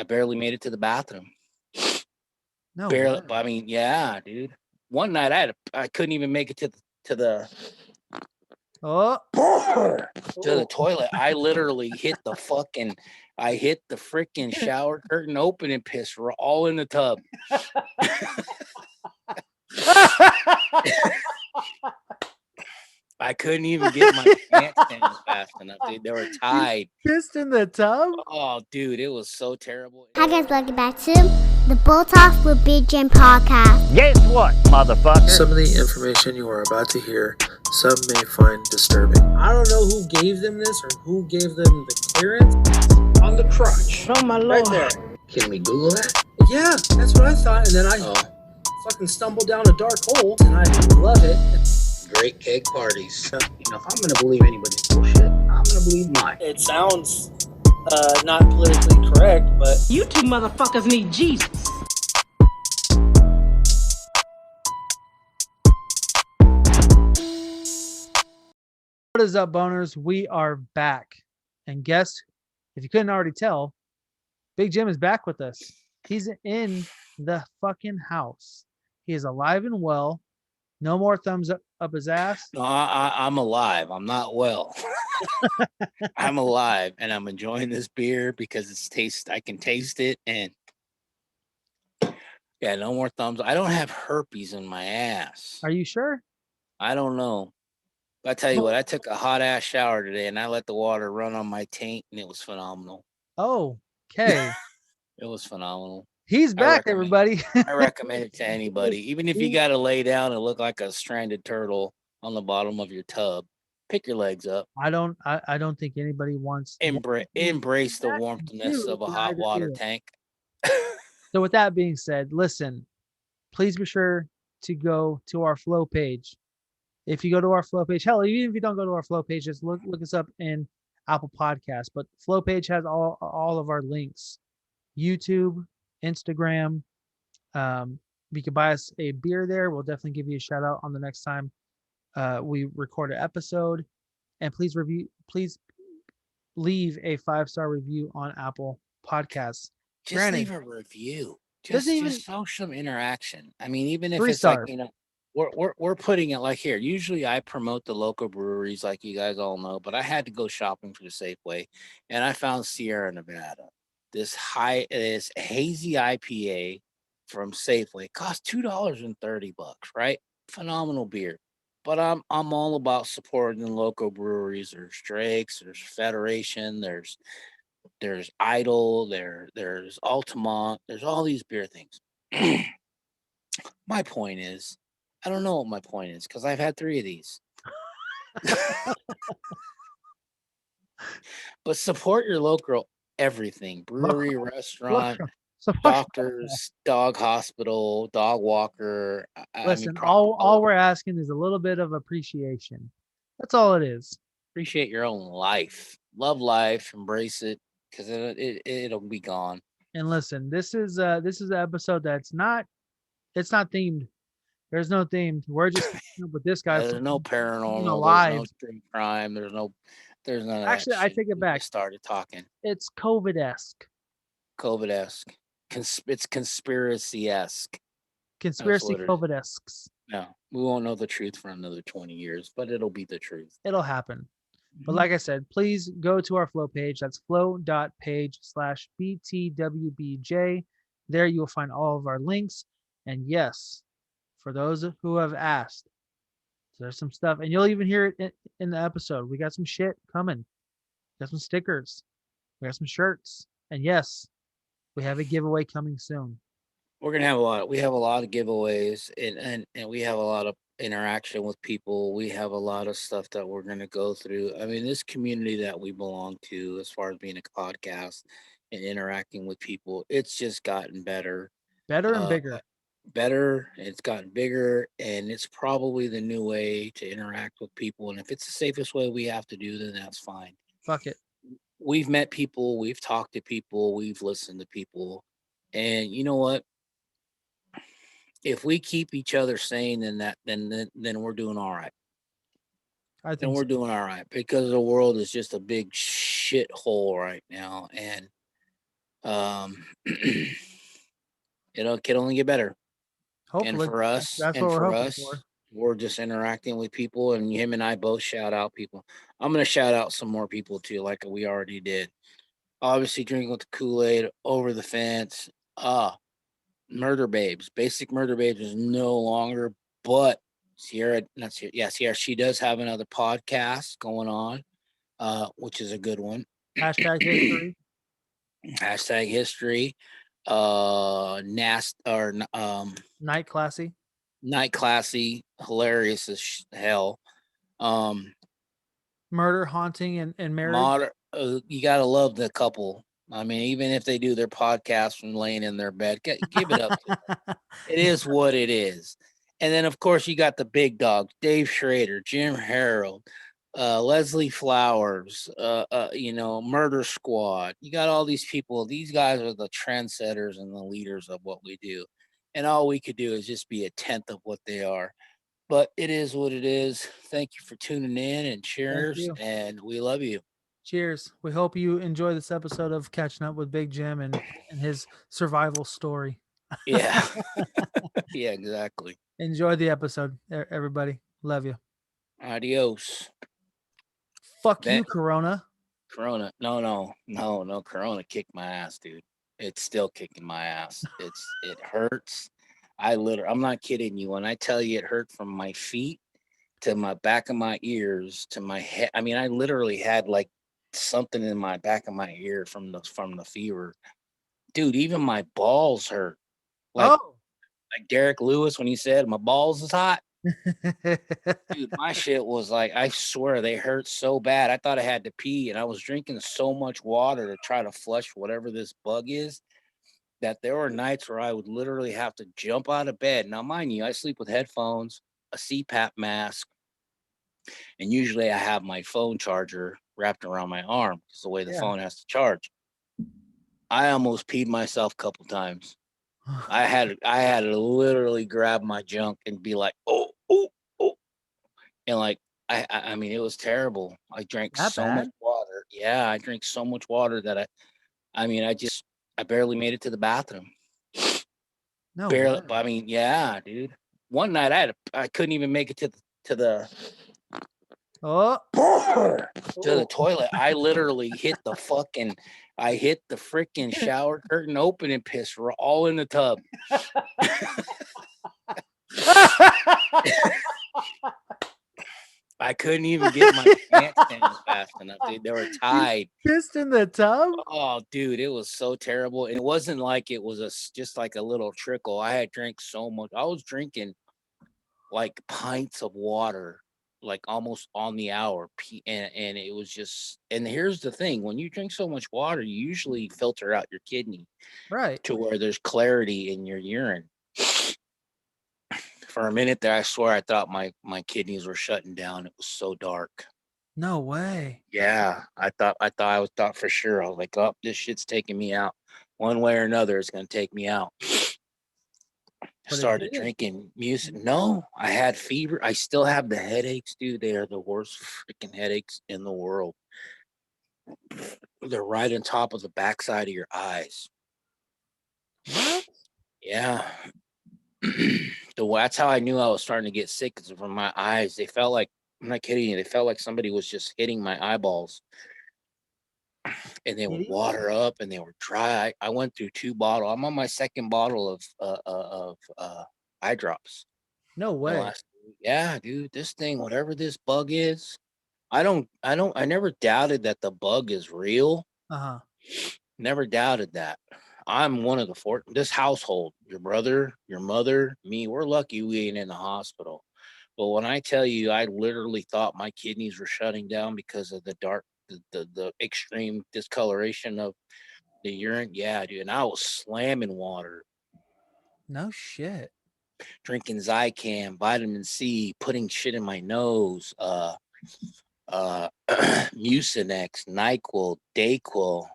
I barely made it to the bathroom. No, Barely. way. I mean, yeah, dude. One night I couldn't even make it to the Oh, to the toilet. I literally hit the freaking shower curtain open and pissed all in the tub. I couldn't even get my pants down fast enough, dude. They were tied. Pissed in the tub? Oh, dude, it was so terrible. Hi guys, welcome back to the Bull Talk with Big Jim podcast. Guess what, motherfucker? Some of the information you are about to hear, some may find disturbing. I don't know who gave them this or who gave them the clearance. On the crotch. Oh my Right lord. there. Can we Google that? Yeah, that's what I thought. And then I fucking stumbled down a dark hole and I love it. Great cake parties. You know, if I'm going to believe anybody's bullshit, I'm going to believe mine. It sounds not politically correct, but You two motherfuckers need Jesus. What is up, boners? We are back. And guess, if you couldn't already tell, Big Jim is back with us. He's in the fucking house. He is alive and well. No more thumbs up his ass. No, I'm alive. I'm not well. I'm alive, and I'm enjoying this beer because I can taste it, and yeah, no more thumbs. I don't have herpes in my ass. Are you sure? I don't know. But I tell you what, I took a hot ass shower today, and I let the water run on my taint, and it was phenomenal. Oh, okay. It was phenomenal. He's back, recommend everybody. I recommend it to anybody, even if you got to lay down and look like a stranded turtle on the bottom of your tub. Pick your legs up. I don't think anybody wants Embrace the warmthness of a hot water tank. So with that being said, listen, please be sure to go to our flow page. If you go to our flow page, hell, even if you don't go to our flow page, just look us up in Apple Podcasts. But flow page has all of our links. YouTube, Instagram. You can buy us a beer there. We'll definitely give you a shout out on the next time we record an episode. And please leave a 5-star review on Apple Podcasts. Just leave a review. Just show some interaction. I mean, even if it's like, you know, we're putting it like here. Usually I promote the local breweries, like you guys all know, but I had to go shopping for the Safeway, and I found Sierra Nevada. This hazy IPA from Safeway cost $2.30, right? Phenomenal beer. But I'm all about supporting the local breweries. There's Drake's, there's Federation, there's Idol, there's Altamont, there's all these beer things. My point is, I don't know what my point is because I've had 3 of these. But support your local everything: brewery, restaurant, doctors, dog hospital, dog walker. Listen, all we're asking is a little bit of appreciation. That's all it is. Appreciate your own life. Love life. Embrace it because it'll be gone. And listen, this is an episode that's not themed. There's no theme. We're just with this guy. There's no paranormal. Alive. There's no true crime. There's none of Actually, that I shit. take it back. We started talking. It's COVID-esque. COVID-esque. It's conspiracy-esque. Conspiracy COVID-esques. No, we won't know the truth for another 20 years, but it'll be the truth. It'll happen. But like I said, please go to our flow page. That's flow.page/BTWBJ. There you will find all of our links. And yes, for those who have asked, there's some stuff, and you'll even hear it in the episode. We got some shit coming. We got some stickers. We got some shirts. And yes, we have a giveaway coming soon. We're gonna have a lot. We have a lot of giveaways, and we have a lot of interaction with people. We have a lot of stuff that we're gonna go through. I mean, this community that we belong to, as far as being a podcast and interacting with people, it's just gotten better. And bigger. It's gotten bigger, and it's probably the new way to interact with people. And if it's the safest way we have to do, then that's fine. Fuck it. We've met people, we've talked to people, we've listened to people, and you know what? If we keep each other sane, then we're doing all right. I think we're doing all right because the world is just a big shithole right now, and It can only get better. And Hopefully, for us, that's what we're hoping for. we're just interacting with people, and him and I both shout out people. I'm gonna shout out some more people too, like we already did. Obviously, drinking with the Kool-Aid, over the fence. Murder Babes. Basic Murder Babes is no longer, but Sierra, not Sierra, yeah, Sierra. She does have another podcast going on, which is a good one. Hashtag history. Hashtag history. Night classy. Night classy, hilarious as hell. Murder, haunting, and marriage. Modern. You gotta love the couple. I mean, even if they do their podcast from laying in their bed, give it up to them. It is what it is. And then, of course, you got the big dogs: Dave Schrader, Jim Harold, Leslie Flowers, Murder Squad. You got all these people. These guys are the trendsetters and the leaders of what we do. And all we could do is just be a tenth of what they are. But it is what it is. Thank you for tuning in, and cheers. And we love you. Cheers. We hope you enjoy this episode of Catching Up with Big Jim and his survival story. Yeah. Yeah, exactly. Enjoy the episode, everybody. Love you. Adios. Fuck you, Corona. Corona. No. Corona kicked my ass, dude. It's still kicking my ass. It hurts. I'm not kidding you when I tell you it hurt from my feet to my back of my ears to my head. I mean, I literally had like something in my back of my ear from the fever. Dude, even my balls hurt. Like Derek Lewis when he said my balls is hot. Dude, my shit was like, I swear they hurt so bad. I thought I had to pee, and I was drinking so much water to try to flush whatever this bug is that there were nights where I would literally have to jump out of bed. Now, mind you, I sleep with headphones, a CPAP mask, and usually I have my phone charger wrapped around my arm. It's the way the phone has to charge. I almost peed myself a couple times. I had to literally grab my junk and be like, oh, and like I mean, it was terrible. I drank so much water. Yeah, I drank so much water that I barely made it to the bathroom. No, barely. I mean, yeah, dude. One night I couldn't even make it to the toilet. I literally hit the freaking shower curtain open and pissed all in the tub. I couldn't even get my pants down fast enough, dude. They were tied. Pissed in the tub? Oh, dude, it was so terrible. And it wasn't like it was just like a little trickle. I had drank so much. I was drinking like pints of water, like almost on the hour. And it was just, and here's the thing, when you drink so much water, you usually filter out your kidney. Right. To where there's clarity in your urine. For a minute there, I swear I thought my kidneys were shutting down. It was so dark. No way. Yeah, I thought for sure. I was like, oh, this shit's taking me out. One way or another, it's gonna take me out. I started drinking music. No, I had fever. I still have the headaches, dude. They are the worst freaking headaches in the world. They're right on top of the backside of your eyes. What? Yeah. That's how I knew I was starting to get sick, because from my eyes, they felt like, I'm not kidding you, they felt like somebody was just hitting my eyeballs, and they would water up and they were dry. I went through 2 bottles. I'm on my second bottle of eye drops. No way. Yeah, dude, this thing, whatever this bug is, I never doubted that the bug is real. Never doubted that. I'm one of this household, your brother, your mother, me, we're lucky we ain't in the hospital. But when I tell you, I literally thought my kidneys were shutting down because of the extreme discoloration of the urine. Yeah, dude. And I was slamming water. No shit. Drinking Zicam, vitamin C, putting shit in my nose, Mucinex, NyQuil, Dayquil,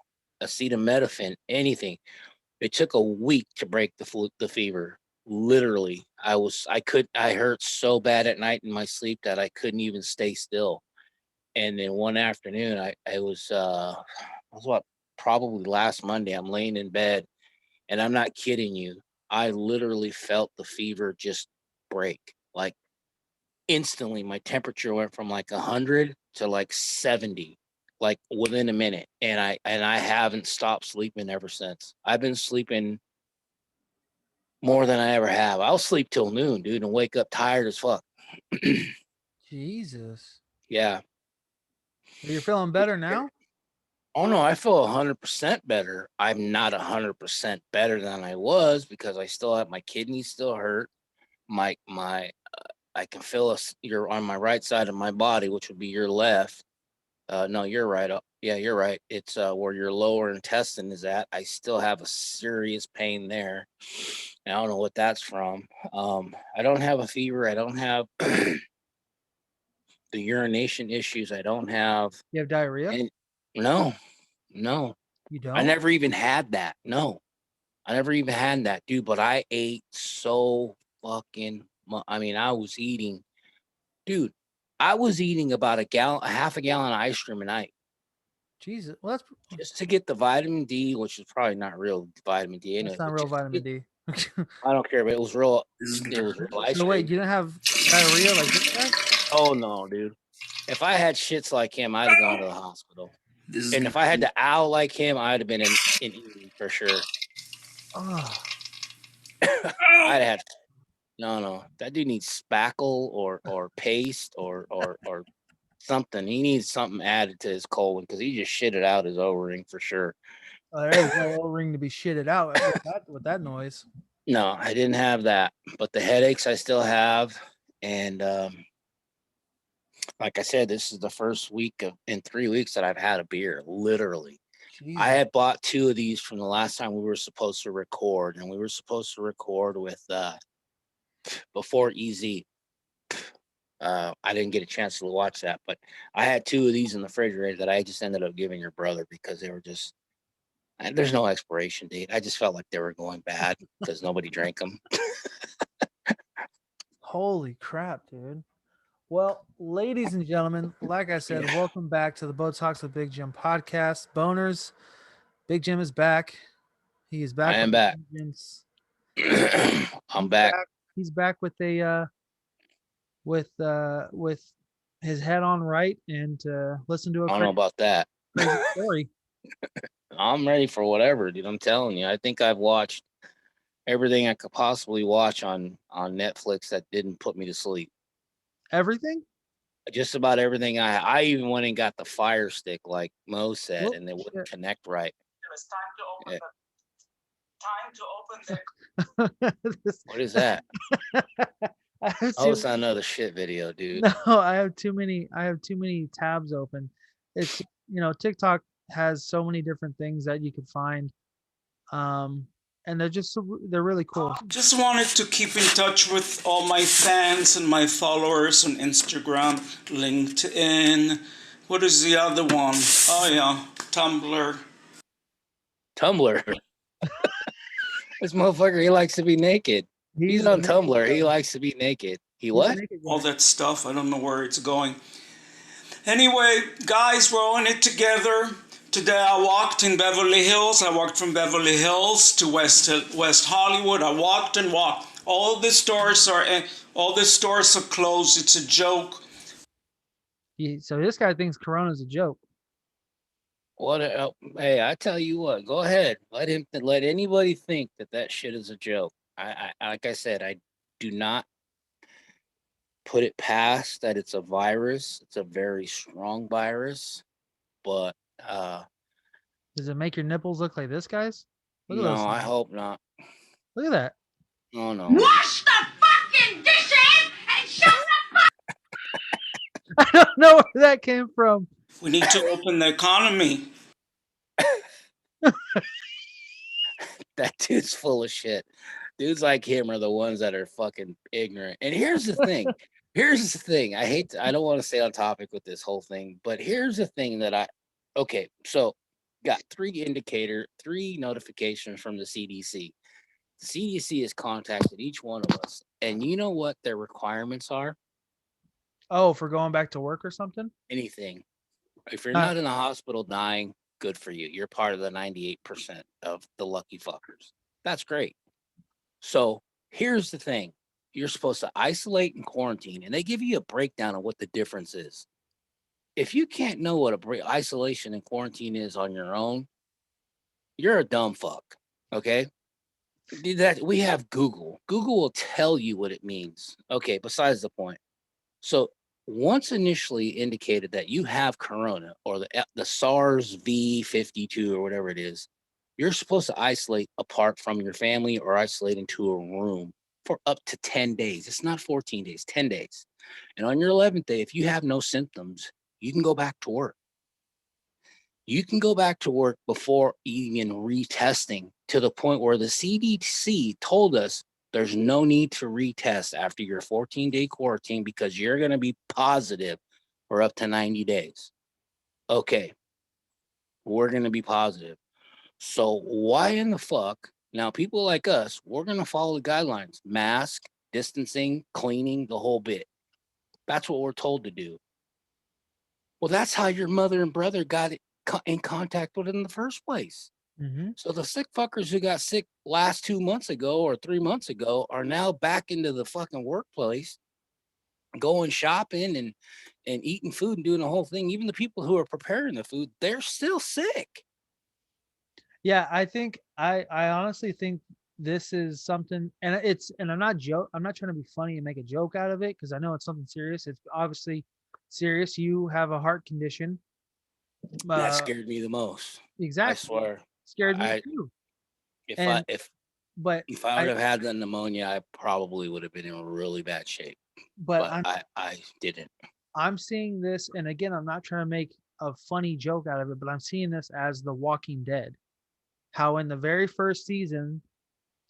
acetaminophen, anything. It took a week to break the fever. Literally, I hurt so bad at night in my sleep that I couldn't even stay still. And then one afternoon, I was probably last Monday. I'm laying in bed, and I'm not kidding you. I literally felt the fever just break. Like instantly, my temperature went from like 100 to like 70, like within a minute. And I haven't stopped sleeping ever since. I've been sleeping more than I ever have. I'll sleep till noon, dude, and wake up tired as fuck. Jesus. Yeah. You're feeling better now? Oh no, I feel 100% better. I'm not 100% better than I was because I still have my kidneys still hurt. My I can feel you're on my right side of my body, which would be your left. No, you're right. Yeah, you're right. It's where your lower intestine is at. I still have a serious pain there. I don't know what that's from. I don't have a fever. I don't have the urination issues. I don't have. You have diarrhea? And no, no, You I don't? never even had that. No, I never even had that, dude. But I ate so fucking. I mean, I was eating, dude. I was eating about a half a gallon of ice cream a night. Jesus. Well, Just to get the vitamin D, which is probably not real vitamin D anyway. that's not real vitamin D. I don't care, but it was real. It was real ice So wait, cream. you didn't have diarrhea like this guy? Oh no, dude. If I had shits like him, I'd have gone to the hospital. And if I had to owl like him, I'd have been in Eden for sure. Oh. I'd have no. That dude needs spackle or paste or something. He needs something added to his colon because he just shit it out his O-ring for sure. There's no O-ring to be shitted out with that noise. No, I didn't have that, but the headaches I still have, and like I said, this is the first week in 3 weeks that I've had a beer. Literally, Jesus. I had bought 2 of these from the last time we were supposed to record, and we were supposed to record with before EZ. I didn't get a chance to watch that, but I had 2 of these in the refrigerator that I just ended up giving your brother because they were just. There's no expiration date. I just felt like they were going bad because nobody drank them. Holy crap, dude. Well, ladies and gentlemen, like I said, welcome back to the Botox with Big Jim podcast. Boners, Big Jim is back. He is back. I am back. I'm back. He's back with a with his head on right and listen to a I don't know about that. crazy story. I'm ready for whatever, dude. I'm telling you. I think I've watched everything I could possibly watch on Netflix that didn't put me to sleep. Everything? Just about everything. I even went and got the Fire Stick, like Mo said, and it wouldn't connect right. It's time to open the What is that? Oh, it's another shit video, dude. No, I have too many tabs open. It's TikTok has so many different things that you can find. And they're really cool. Just wanted to keep in touch with all my fans and my followers on Instagram, LinkedIn. What is the other one? Oh yeah, Tumblr. This motherfucker, he likes to be naked. He's on Tumblr. He likes to be naked. He what? All that stuff. I don't know where it's going. Anyway, guys, we're on it together. Today I walked in Beverly Hills. I walked from Beverly Hills to West Hollywood. I walked and walked. All the stores are closed. It's a joke. So this guy thinks Corona's a joke. Hey, I tell you what. Go ahead. Let anybody think that shit is a joke. I like I said, I do not put it past that it's a virus. It's a very strong virus, but does it make your nipples look like this, guys? Look at those things. I hope not. Look at that. Oh no. Wash the fucking dishes and shut the fuck. I don't know where that came from. We need to open the economy. That dude's full of shit. Dudes like him are the ones that are fucking ignorant. And here's the thing. I don't want to stay on topic with this whole thing, but here's the thing so got 3 notifications from the CDC. The CDC has contacted each one of us. And you know what their requirements are? Oh, for going back to work or something? Anything. If you're not in the hospital dying, Good for you. You're part of the 98% of the lucky fuckers. That's great. So here's the thing. You're supposed to isolate and quarantine, and they give you a breakdown of what the difference is. If you can't know what isolation and quarantine is on your own, you're a dumb fuck. Okay. That we have Google. Google will tell you what it means. Okay, besides the point. So once initially indicated that you have corona or the SARS V52 or whatever it is, you're supposed to isolate apart from your family or isolate into a room for up to 10 days. It's not 14 days, 10 days. And on your 11th day, if you have no symptoms, you can go back to work. You can go back to work before even retesting, to the point where the CDC told us there's no need to retest after your 14-day quarantine because you're going to be positive for up to 90 days. Okay, we're going to be positive. So why in the fuck? Now, people like us, we're going to follow the guidelines: mask, distancing, cleaning, the whole bit. That's what we're told to do. Well, that's how your mother and brother got in contact with it in the first place. Mm-hmm. So the sick fuckers who got sick last 2 months ago or 3 months ago are now back into the fucking workplace, going shopping and eating food and doing the whole thing. Even the people who are preparing the food, they're still sick. Yeah, I think I honestly think this is something, and I'm not trying to be funny and make a joke out of it, because I know it's something serious. It's obviously serious. You have a heart condition. That scared me the most. I Exactly. swear. Scared me I too. if And I but would have had the pneumonia, I probably would have been in really bad shape. but But I didn't. I'm seeing this, and again, I'm not trying to make a funny joke out of it, but I'm seeing this as The Walking Dead. How in the very first season,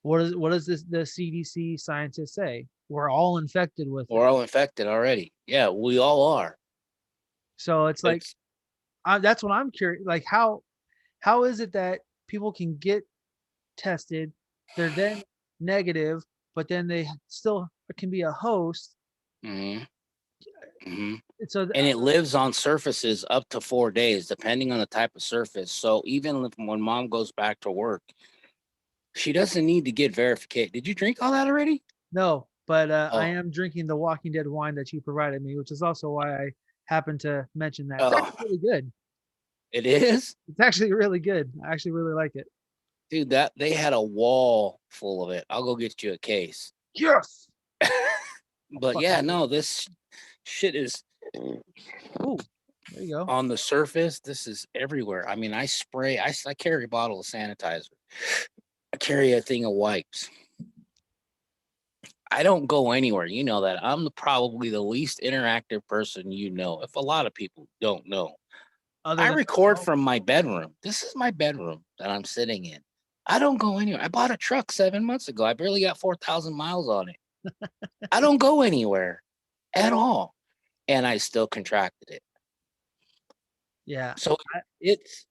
what does the CDC scientists say? We're all infected with We're it. all infected already. Yeah, we all are. So it's like, It's that's what I'm curious. Like, how is it that people can get tested, they're then negative, but then they still can be a host? mhm, mhm. So And it lives on surfaces up to 4 days, depending on the type of surface. So even when mom goes back to work, she doesn't need to get verification. Did you drink all that already? no, but I Oh, am drinking the Walking Dead wine that you provided me, which is also why I happened to mention that. It's oh, actually really good. it is, It's actually really good. I actually really like it. dude. That they had a wall full of it. I'll go get you a case. Yes. But Fucking yeah, no, this shit is ooh, there you go. on the surface. This is everywhere. I mean, I spray. I carry a bottle of sanitizer. I carry a thing of wipes. I don't go anywhere. You know that. I'm probably the least interactive person you know, if a lot of people don't know. Other I than record myself, from my bedroom. This is my bedroom that I'm sitting in. I don't go anywhere. I bought a truck 7 months ago. I barely got 4,000 miles on it. I don't go anywhere at all. And I still contracted it. yeah, So it's,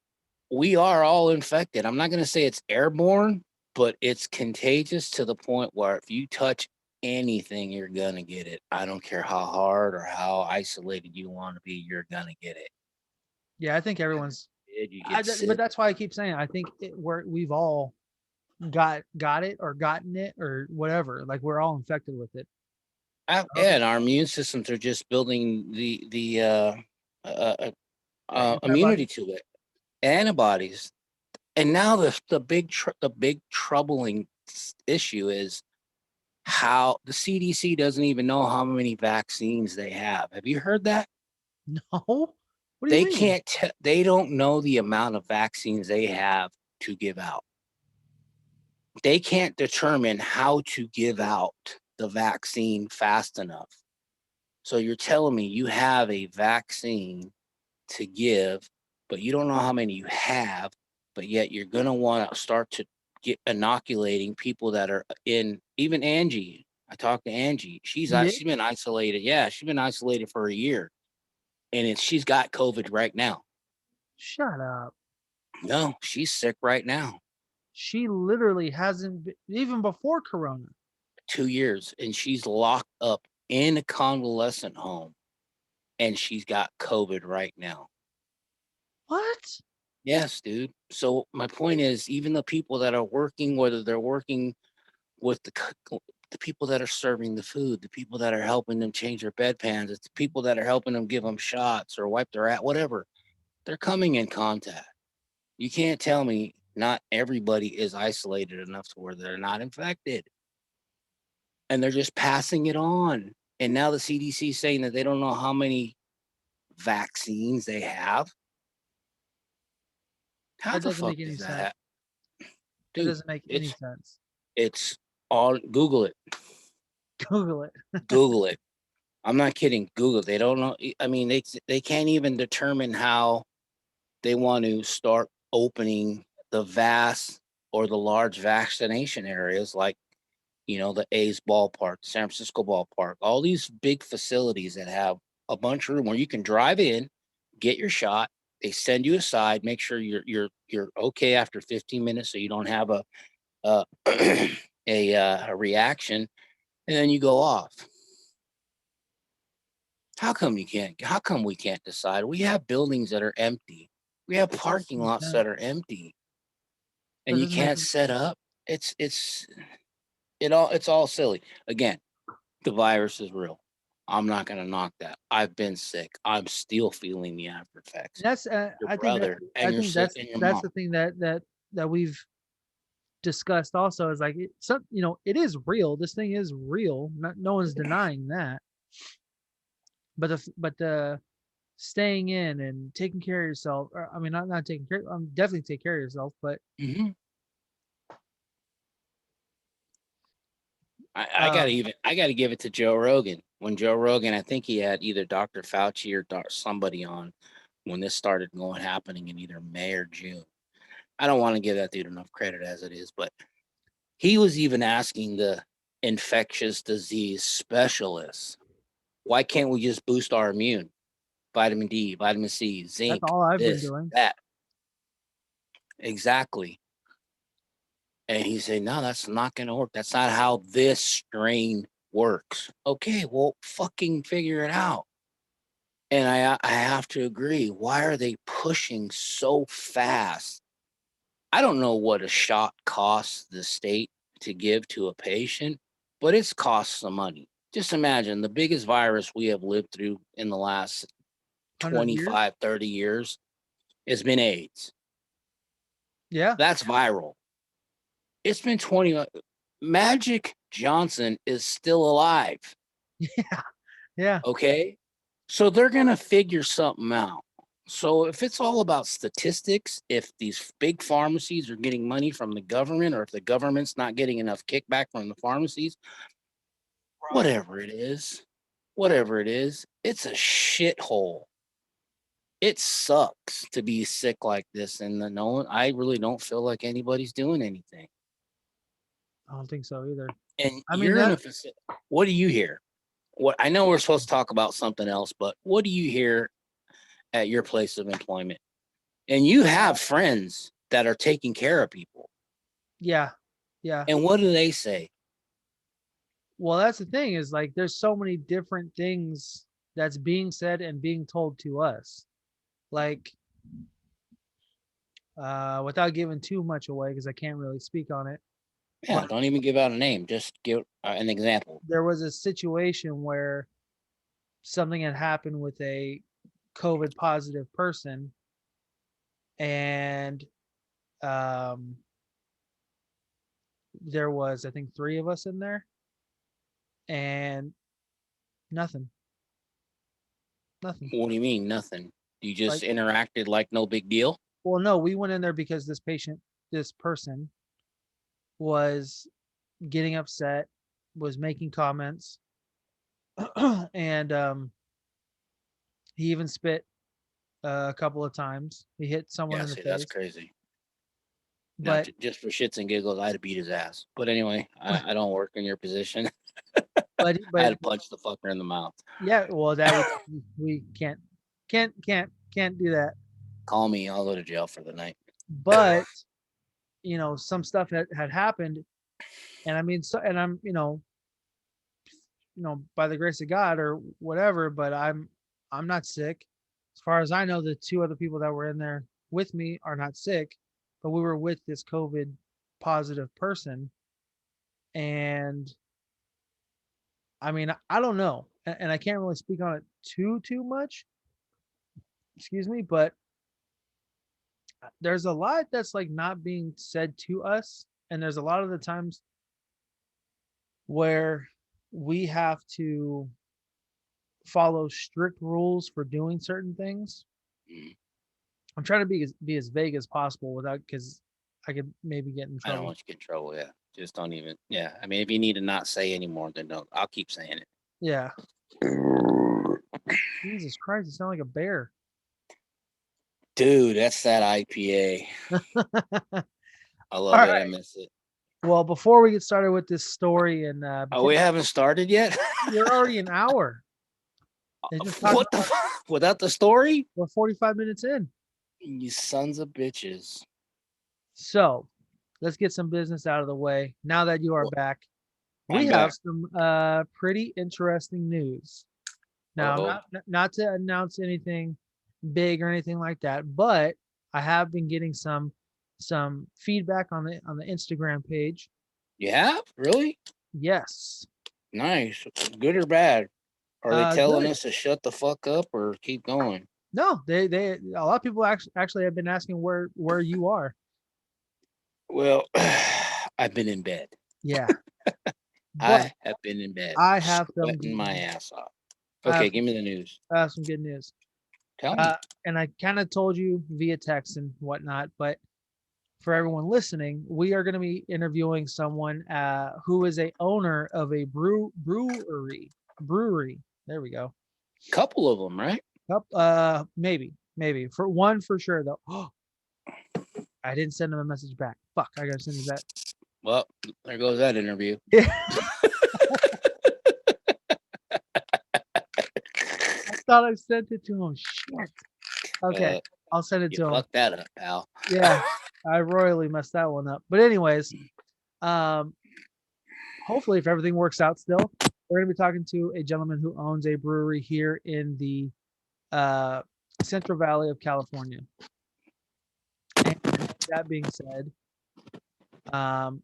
we are all infected. I'm not going to say it's airborne, but it's contagious to the point where if you touch anything, you're going to get it. I don't care how hard or how isolated you want to be, you're going to get it. yeah. I think everyone's. You get But sick. that's why I keep saying I think we've all got it or gotten it or whatever. Like we're all infected with it. Yeah, and our immune systems are just building the uh, immunity Antibodies. to it, antibodies. And now the big troubling issue is how the CDC doesn't even know how many vaccines they have. Have you heard that? No. What do you They mean? can't. They don't know the amount of vaccines they have to give out. They can't determine how to give out the vaccine fast enough. So you're telling me you have a vaccine to give, but you don't know how many you have, but yet you're going to want to start to get inoculating people that are in, even Angie. I talked to Angie. She's You did? she's been isolated. Yeah, she's been isolated for a year, and she's got COVID right now. Shut up. No, she's sick right now. She literally hasn't been, even before Corona. 2 years, and she's locked up in a convalescent home, and she's got COVID right now. What? Yes, dude. So my point is, even the people that are working, whether they're working with the people that are serving the food, the people that are helping them change their bedpans, it's the people that are helping them give them shots or wipe their ass, whatever. They're coming in contact. You can't tell me not everybody is isolated enough to where they're not infected, and they're just passing it on. And now the CDC is saying that they don't know how many vaccines they have. How That the doesn't fuck make any is sense. that, That dude? doesn't make any It's sense. it's all Google it. Google it. Google it. I'm not kidding. Google. They don't know. I mean, they can't even determine how they want to start opening the vast or the large vaccination areas, like the A's ballpark, San Francisco ballpark, all these big facilities that have a bunch of room where you can drive in, get your shot. They send you aside, make sure you're okay after 15 minutes, so you don't have a a reaction, and then you go off. How come you can't? How come we can't decide? We have buildings that are empty. We have parking lots that are empty, That and you doesn't make can't set up. It's all silly. Again, the virus is real. I'm not gonna knock that. I've been sick. I'm still feeling the after effects. that's Your I think that brother I and your think sister and your that's mom. the thing that we've discussed also is like it is real. This thing is real. No one's denying that. But the staying in and taking care of yourself, or, I mean, not taking care, definitely take care of yourself, but Mm-hmm. I gotta um, even I gotta give it to Joe Rogan. When Joe Rogan, I think he had either Dr. Fauci or somebody on when this started happening in either May or June. I don't want to give that dude enough credit as it is, but he was even asking the infectious disease specialists, why can't we just boost our immune? Vitamin D, vitamin C, that's zinc, all I've been this, doing. that. Exactly. And he said, no, that's not going to work. That's not how this strain works. Okay, well, fucking figure it out. And I have to agree. Why are they pushing so fast? I don't know what a shot costs the state to give to a patient, but it's cost some money. Just imagine the biggest virus we have lived through in the last 100 years. 25, 30 years has been AIDS. Yeah. That's viral. It's been 20. Magic Johnson is still alive. Yeah. Yeah. Okay. So they're going to figure something out. So if it's all about statistics, if these big pharmacies are getting money from the government, or if the government's not getting enough kickback from the pharmacies, whatever it is, it's a shithole. It sucks to be sick like this, and I really don't feel like anybody's doing anything. I don't think so either. And I mean you're in that a facility. What do you hear? What I know we're supposed to talk about something else, but what do you hear at your place of employment? And you have friends that are taking care of people. Yeah. Yeah. And what do they say? Well, that's the thing is like there's so many different things that's being said and being told to us. Like without giving too much away because I can't really speak on it. Yeah, But don't even give out a name. Just give an example. there was a situation where something had happened with a COVID positive person, and um, there was I think 3 of us in there, and nothing, nothing. What do you mean, nothing? You just Like, interacted like no big deal? well, no, we went in there because this person was getting upset, was making comments, and he even spit a couple of times. He hit someone Yeah, in the see, that's face. crazy. Now, But just for shits and giggles, I'd have beat his ass. But anyway, I don't work in your position. but I had but to punch the fucker in the mouth. yeah, well, that we can't do that. Call me. I'll go to jail for the night. But some stuff had happened, and I mean, so, and I'm by the grace of God or whatever, but I'm not sick. As far as I know, the 2 other people that were in there with me are not sick, but we were with this COVID positive person. And I mean, I don't know. And I can't really speak on it too much. Excuse me, but there's a lot that's like not being said to us. And there's a lot of the times where we have to follow strict rules for doing certain things. I'm trying to be as vague as possible without, because I could maybe get in I don't trouble. want you to get in trouble. Yeah. Just don't even. Yeah. I mean, if you need to not say anymore, then don't. I'll keep saying it. Yeah. Jesus Christ, you sound like a bear. Dude, that's that IPA. I love All it. I right. miss it. Well, before we get started with this story, and Oh, we haven't started yet? you're already an hour. What the fuck? Without the story? We're 45 minutes in. You sons of bitches. So let's get some business out of the way. Now that you are back, we I'm have back. some pretty interesting news. Now, not to announce anything big or anything like that, but I have been getting some feedback on the Instagram page. You have? Really? Yes. Nice. Good or bad? Are they telling Good. us to shut the fuck up or keep going? No, they a lot of people actually have been asking where you are. Well, I've been in bed. Yeah. I have been in bed. I have sweating my ass off. Okay, give me the news. I have some good news. Tell me. And I kind of told you via text and whatnot, but for everyone listening, we are going to be interviewing someone who is a owner of a brewery. There we go. Couple of them, right? Maybe for one for sure though. I didn't send him a message back. Fuck, I gotta send him that. Well, there goes that interview. I thought I sent it to him. Shit. Okay, I'll send it to him. Fuck that up, pal. Yeah, I royally messed that one up. But anyways, hopefully if everything works out still, we're gonna be talking to a gentleman who owns a brewery here in the Central Valley of California. And that being said,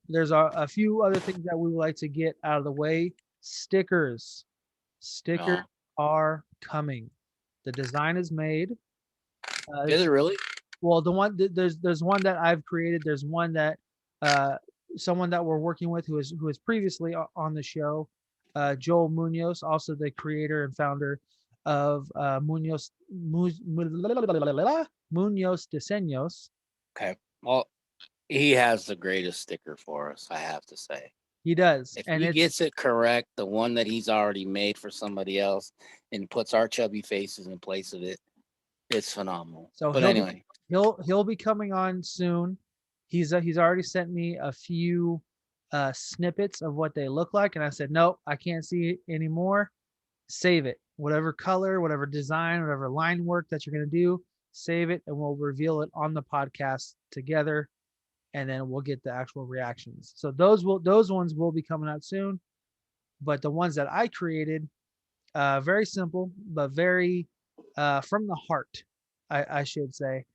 there's a few other things that we would like to get out of the way. Stickers are coming. The design is made. Is it really? Well, the one there's one that I've created. There's one that someone that we're working with who is previously on the show, Joel Munoz, also the creator and founder of Munoz Diseños. Okay. Well, he has the greatest sticker for us, I have to say. He does. If he gets it correct, the one that he's already made for somebody else and puts our chubby faces in place of it, it's phenomenal. So but anyway, he'll be coming on soon. He's already sent me a few snippets of what they look like, and I said, nope, I can't see it anymore. Save it. Whatever color, whatever design, whatever line work that you're gonna do, save it, and we'll reveal it on the podcast together, and then we'll get the actual reactions. So those ones will be coming out soon. But the ones that I created, very simple, but very from the heart, I should say.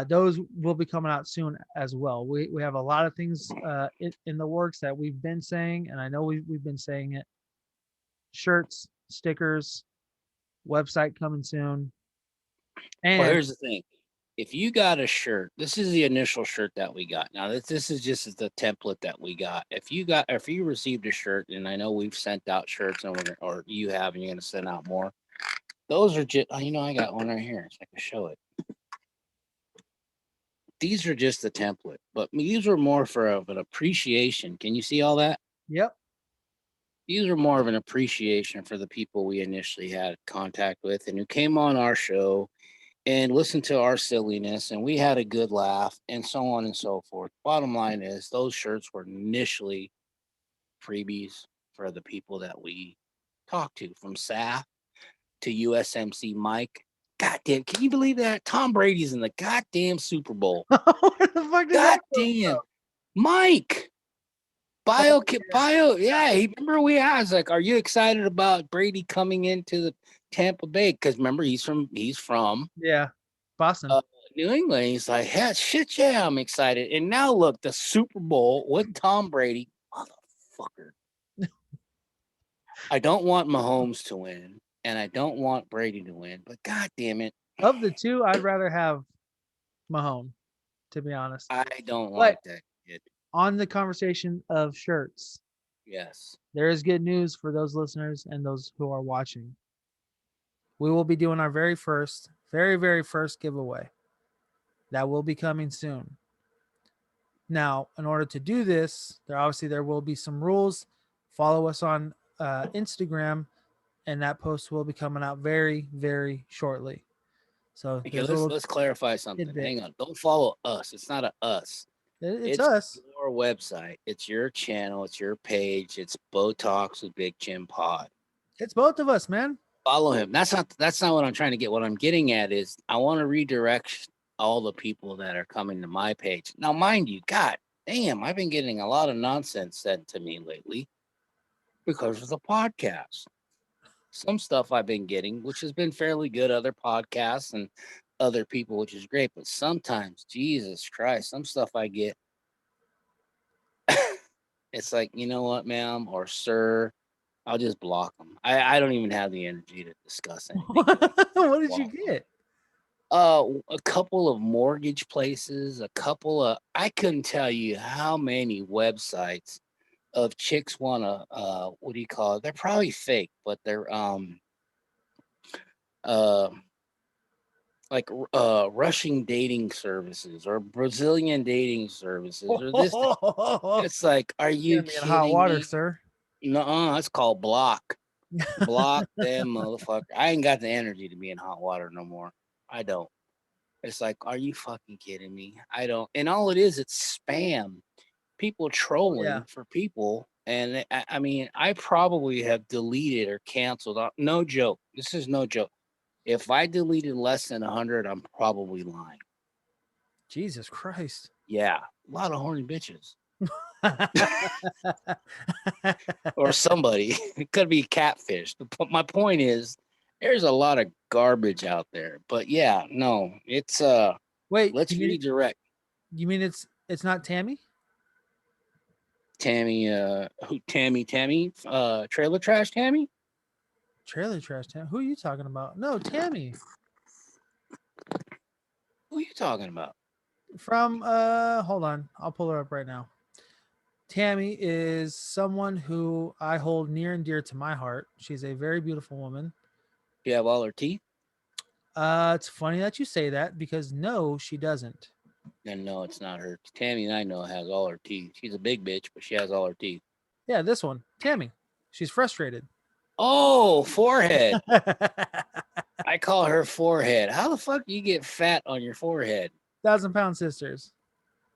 Those will be coming out soon as well. We have a lot of things in the works that we've been saying, and I know we've been saying it. Shirts, stickers, website coming soon. And well, here's the thing. If you got a shirt, this is the initial shirt that we got. Now this is just the template that we got. If you received a shirt, and I know we've sent out shirts, or you have, and you're gonna send out more. Those are just, I got one right here, so I can show it. These are just the template, but these were more for an appreciation. Can you see all that? Yep. These are more of an appreciation for the people we initially had contact with and who came on our show and listened to our silliness, and we had a good laugh, and so on and so forth. Bottom line is, those shirts were initially freebies for the people that we talked to, from Saf to USMC Mike. Goddamn, can you believe that? Tom Brady's in the goddamn Super Bowl. What the fuck did that Goddamn. Mike. Bio, yeah. Remember we asked, like, are you excited about Brady coming into the Tampa Bay? Because remember, he's from Yeah, Boston. New England. He's like, yeah, shit, yeah, I'm excited. And now look, the Super Bowl with Tom Brady, motherfucker. I don't want Mahomes to win, and I don't want Brady to win, but god damn it. Of the two, I'd rather have Mahomes, to be honest. I don't But like that kid. on the conversation of shirts, Yes. there is good news for those listeners and those who are watching. We will be doing our very first giveaway. That will be coming soon. Now, in order to do this, there will be some rules. Follow us on Instagram, and that post will be coming out very, very shortly. So Okay, let's clarify something. tidbit. Hang on. Don't follow us. It's not a us. It's us. Your website. It's your channel. It's your page. It's Bo Talks with Big Jim Pod. It's both of us, man. Follow him. That's not what I'm trying to get. What I'm getting at is I want to redirect all the people that are coming to my page. Now, mind you, god damn, I've been getting a lot of nonsense sent to me lately because of the podcast. Some stuff I've been getting, which has been fairly good, other podcasts and other people, which is great. But sometimes, Jesus Christ, some stuff I get, it's like, you know what, ma'am or sir, I'll just block them. I don't even have the energy to discuss anything. What did you get? A couple of mortgage places, I couldn't tell you how many websites of chicks want to what do you call it? They're probably fake, but they're like Russian dating services or Brazilian dating services or this. It's like, are you kidding me? Hot water, sir. No, it's called block. Block them, motherfucker. I ain't got the energy to be in hot water no more. I don't. It's like, are you fucking kidding me? I don't. And all it is, it's spam. People trolling for people. And I mean, I probably have deleted or canceled. No joke. This is no joke. If I deleted less than 100, I'm probably lying. Jesus Christ. Yeah. A lot of horny bitches. Or somebody. It could be catfish. But my point is, there's a lot of garbage out there. But yeah, no, it's wait, let's redirect. You mean it's not Tammy? Tammy, who Tammy, Trailer Trash Tammy? Trailer Trash Tammy. Who are you talking about? No, Tammy. Who are you talking about? From hold on, I'll pull her up right now. Tammy is someone who I hold near and dear to my heart. She's a very beautiful woman. Do you have all her teeth? It's funny that you say that because no, she doesn't. Then no, it's not her. Tammy and I know has all her teeth. She's a big bitch, but she has all her teeth. Yeah, this one, Tammy. She's frustrated. Oh, forehead. I call her forehead. How the fuck do you get fat on your forehead? 1,000-pound sisters.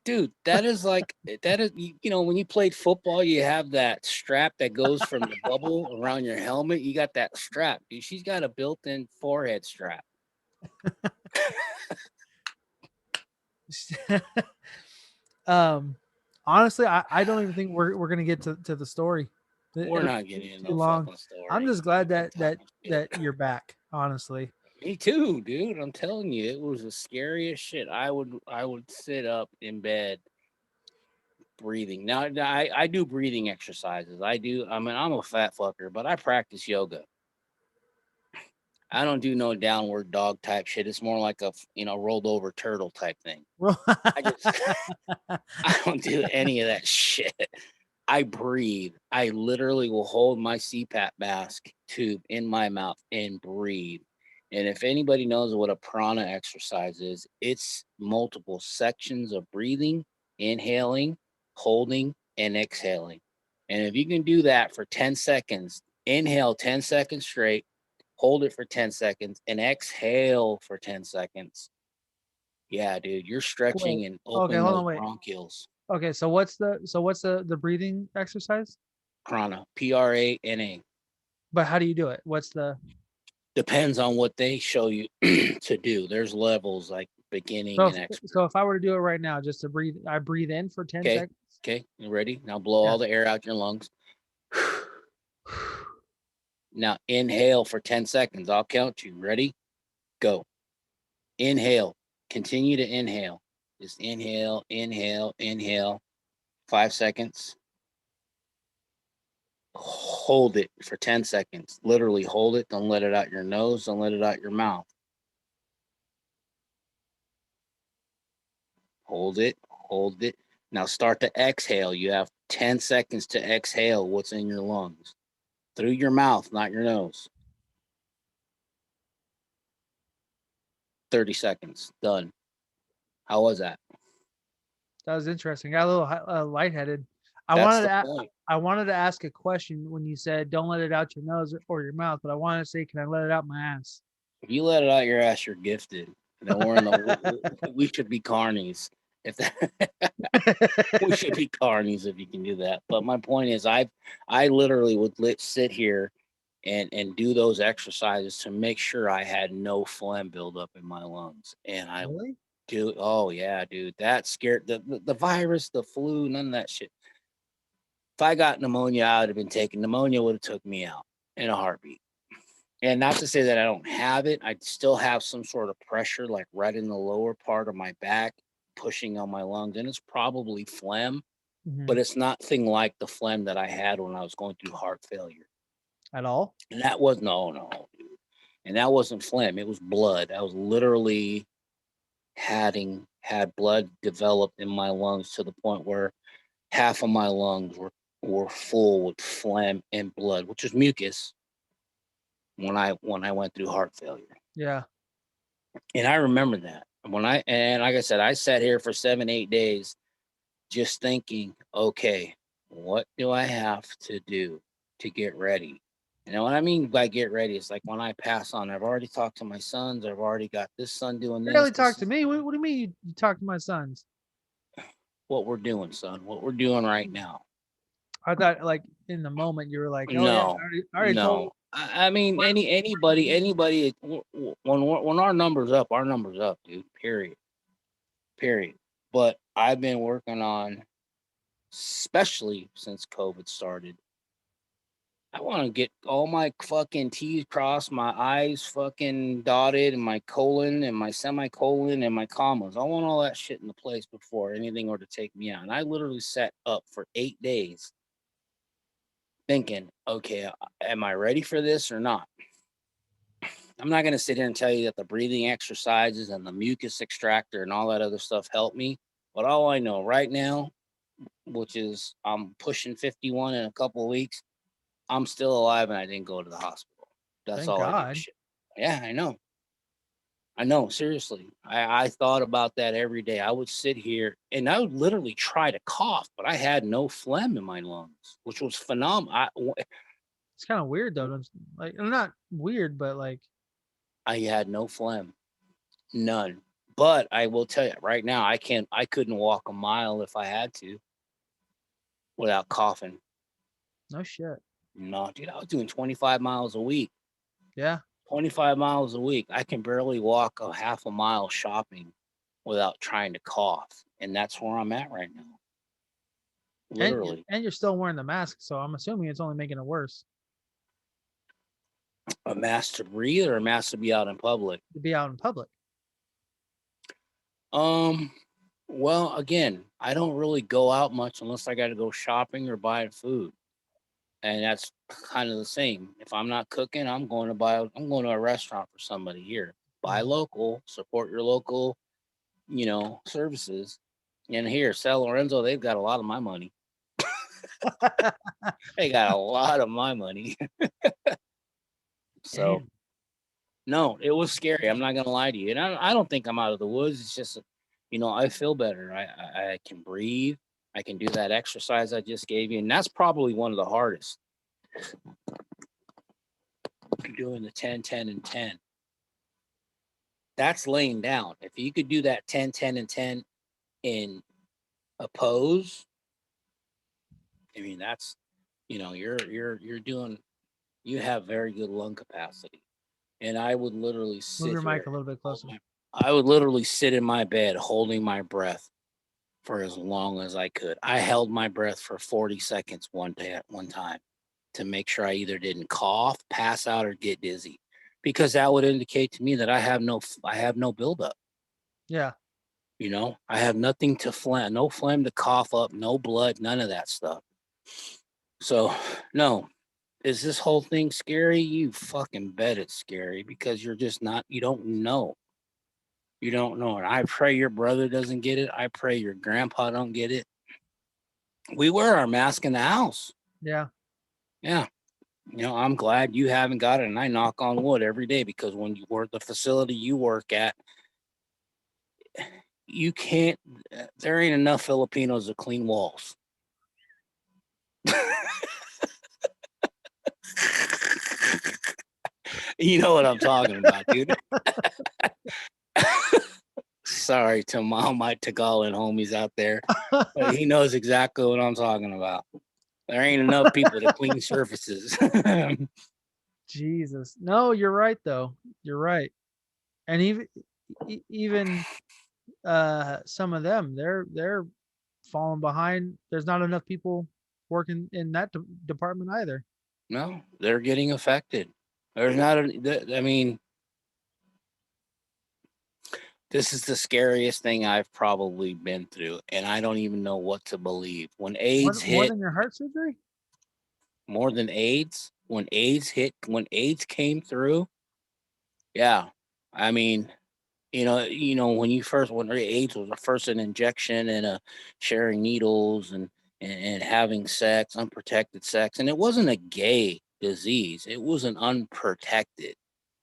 Dude, that is like, you know, when you played football, you have that strap that goes from the bubble around your helmet. You got that strap, dude. She's got a built-in forehead strap. Honestly, I don't even think we're gonna get to the story. We're not getting into too long. Story. I'm just glad that you're back. Honestly, me too, dude. I'm telling you, it was the scariest shit. I would sit up in bed breathing. Now I do breathing exercises. I mean, I'm a fat fucker, but I practice yoga. I don't do no downward dog type shit. It's more like a rolled over turtle type thing. I don't do any of that shit. I breathe. I literally will hold my CPAP mask tube in my mouth and breathe. And if anybody knows what a prana exercise is, it's multiple sections of breathing, inhaling, holding, and exhaling. And if you can do that for 10 seconds, inhale 10 seconds straight, hold it for 10 seconds, and exhale for 10 seconds. Yeah, dude, you're stretching and opening those bronchioles. Okay, so what's the breathing exercise? Prana, Prana. But how do you do it? Depends on what they show you to do. There's levels like beginning and expert. So if I were to do it right now, just to breathe, I breathe in for 10 seconds. Okay, you ready? Now blow all the air out your lungs. Now inhale for 10 seconds. I'll count you. Ready? Go. Inhale. Continue to inhale. Just inhale, 5 seconds. Hold it for 10 seconds. Literally hold it. Don't let it out your nose. Don't let it out your mouth. Hold it. Hold it. Now start to exhale. You have 10 seconds to exhale what's in your lungs. Through your mouth, not your nose. 30 seconds. Done. How was that? That was interesting. Got a little lightheaded. I That's wanted the to point. I wanted to ask a question when you said don't let it out your nose or your mouth, but I wanted to say, can I let it out my ass? If you let it out your ass, you're gifted. Then we're in the we should be carnies. If that we should be carnies if you can do that. But my point is, I literally would sit here and do those exercises to make sure I had no phlegm buildup in my lungs. And I Really? do. Oh yeah, dude, that scared the virus, the flu, none of that shit. If I got pneumonia, I would have been taken. Pneumonia would have took me out in a heartbeat. And not to say that I don't have it, I still have some sort of pressure, like right in the lower part of my back, pushing on my lungs, and it's probably phlegm, but it's nothing like the phlegm that I had when I was going through heart failure. At all? And that was no, dude. And that wasn't phlegm; it was blood. I was literally had blood developed in my lungs to the point where half of my lungs were full with phlegm and blood, which is mucus. When I went through heart failure. Yeah. And I remember that and like I said, I sat here for 7-8 days just thinking, okay, what do I have to do to get ready? You know what I mean by get ready? It's like when I pass on, I've already talked to my sons. I've already got this son doing You this. barely talk to me. What do you mean you talk to my sons? What we're doing, son. What we're doing right now. I thought like in the moment you were like, oh yeah, No, I already told. I mean, anybody. When our numbers up, dude. Period. But I've been working on, especially since COVID started. I want to get all my fucking T's crossed, my I's fucking dotted, and my colon and my semicolon and my commas. I want all that shit into place before anything were to take me out. And I literally sat up for 8 days thinking, okay, am I ready for this or not? I'm not going to sit here and tell you that the breathing exercises and the mucus extractor and all that other stuff helped me. But all I know right now, which is I'm pushing 51 in a couple of weeks, I'm still alive and I didn't go to the hospital. That's Thank all I give a God. shit. Yeah, I know. Seriously. I thought about that every day. I would sit here and I would literally try to cough, but I had no phlegm in my lungs, which was phenomenal. It's kind of weird though. Like, not weird, but like I had no phlegm, none. But I will tell you right now, I couldn't walk a mile if I had to without coughing. no shit. No, dude, I was doing 25 miles a week. Yeah. 25 miles a week. I can barely walk a half a mile shopping without trying to cough. And that's where I'm at right now. Literally. And you're still wearing the mask, so I'm assuming it's only making it worse. A mask to breathe or a mask to be out in public? To be out in public. Well, again, I don't really go out much unless I got to go shopping or buy food. And that's kind of the same. If I'm not cooking, I'm going to a restaurant for somebody here. Buy local, support your local, services. And here, San Lorenzo, they've got a lot of my money. They got a lot of my money. So, damn. No, it was scary. I'm not gonna lie to you. And I don't think I'm out of the woods. It's just, I feel better. I can breathe. I can do that exercise I just gave you, and that's probably one of the hardest. Doing the 10, 10, and 10. That's laying down. If you could do that 10, 10, and 10 in a pose, I mean, that's, you're doing, you have very good lung capacity. And I would literally sit Move your mic here, a little bit closer. I would literally sit in my bed holding my breath for as long as I could. I held my breath for 40 seconds one day at one time to make sure I either didn't cough, pass out, or get dizzy, because that would indicate to me that I have no buildup. Yeah. You know, I have nothing to phlegm, no phlegm to cough up, no blood, none of that stuff. So, no. Is this whole thing scary? You fucking bet it's scary because you're just not, you don't know. You don't know. And I pray your brother doesn't get it. I pray your grandpa don't get it. We wear our mask in the house. Yeah. Yeah. You know, I'm glad you haven't got it. And I knock on wood every day because when you work the facility you work at, you can't, there ain't enough Filipinos to clean walls. You know what I'm talking about, dude. Sorry to all my Tagalog homies out there, but he knows exactly what I'm talking about. There ain't enough people to clean surfaces. Jesus. No, you're right though. You're right. And even some of them, they're falling behind. There's not enough people working in that department either. No, they're getting affected. There's not I mean, this is the scariest thing I've probably been through, and I don't even know what to believe. When AIDS More hit, than your heart surgery? more than AIDS, when AIDS hit, when AIDS came through, yeah. I mean, when AIDS was first an injection and sharing needles and having sex, unprotected sex, and it wasn't a gay disease. It was an unprotected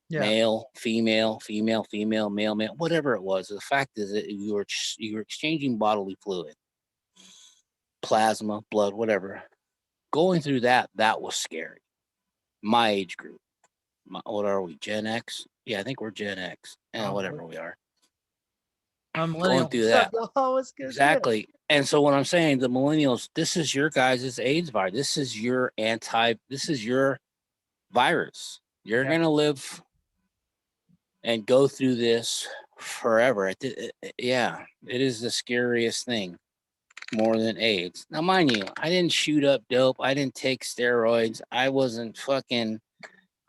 Yeah. male, female, female, female, male, male, whatever it was. The fact is that you were exchanging bodily fluid, plasma, blood, whatever. Going through that was scary. My age group. What are we? Gen X? Yeah, I think we're Gen X. Yeah, whatever we are. I'm Going millennial. through What's that. up, y'all? What's good? Exactly. And so what I'm saying, the millennials, this is your guys' AIDS virus. This is your virus. You're going to live and go through this forever. Yeah, it is the scariest thing more than AIDS. Now, mind you, I didn't shoot up dope. I didn't take steroids. I wasn't fucking,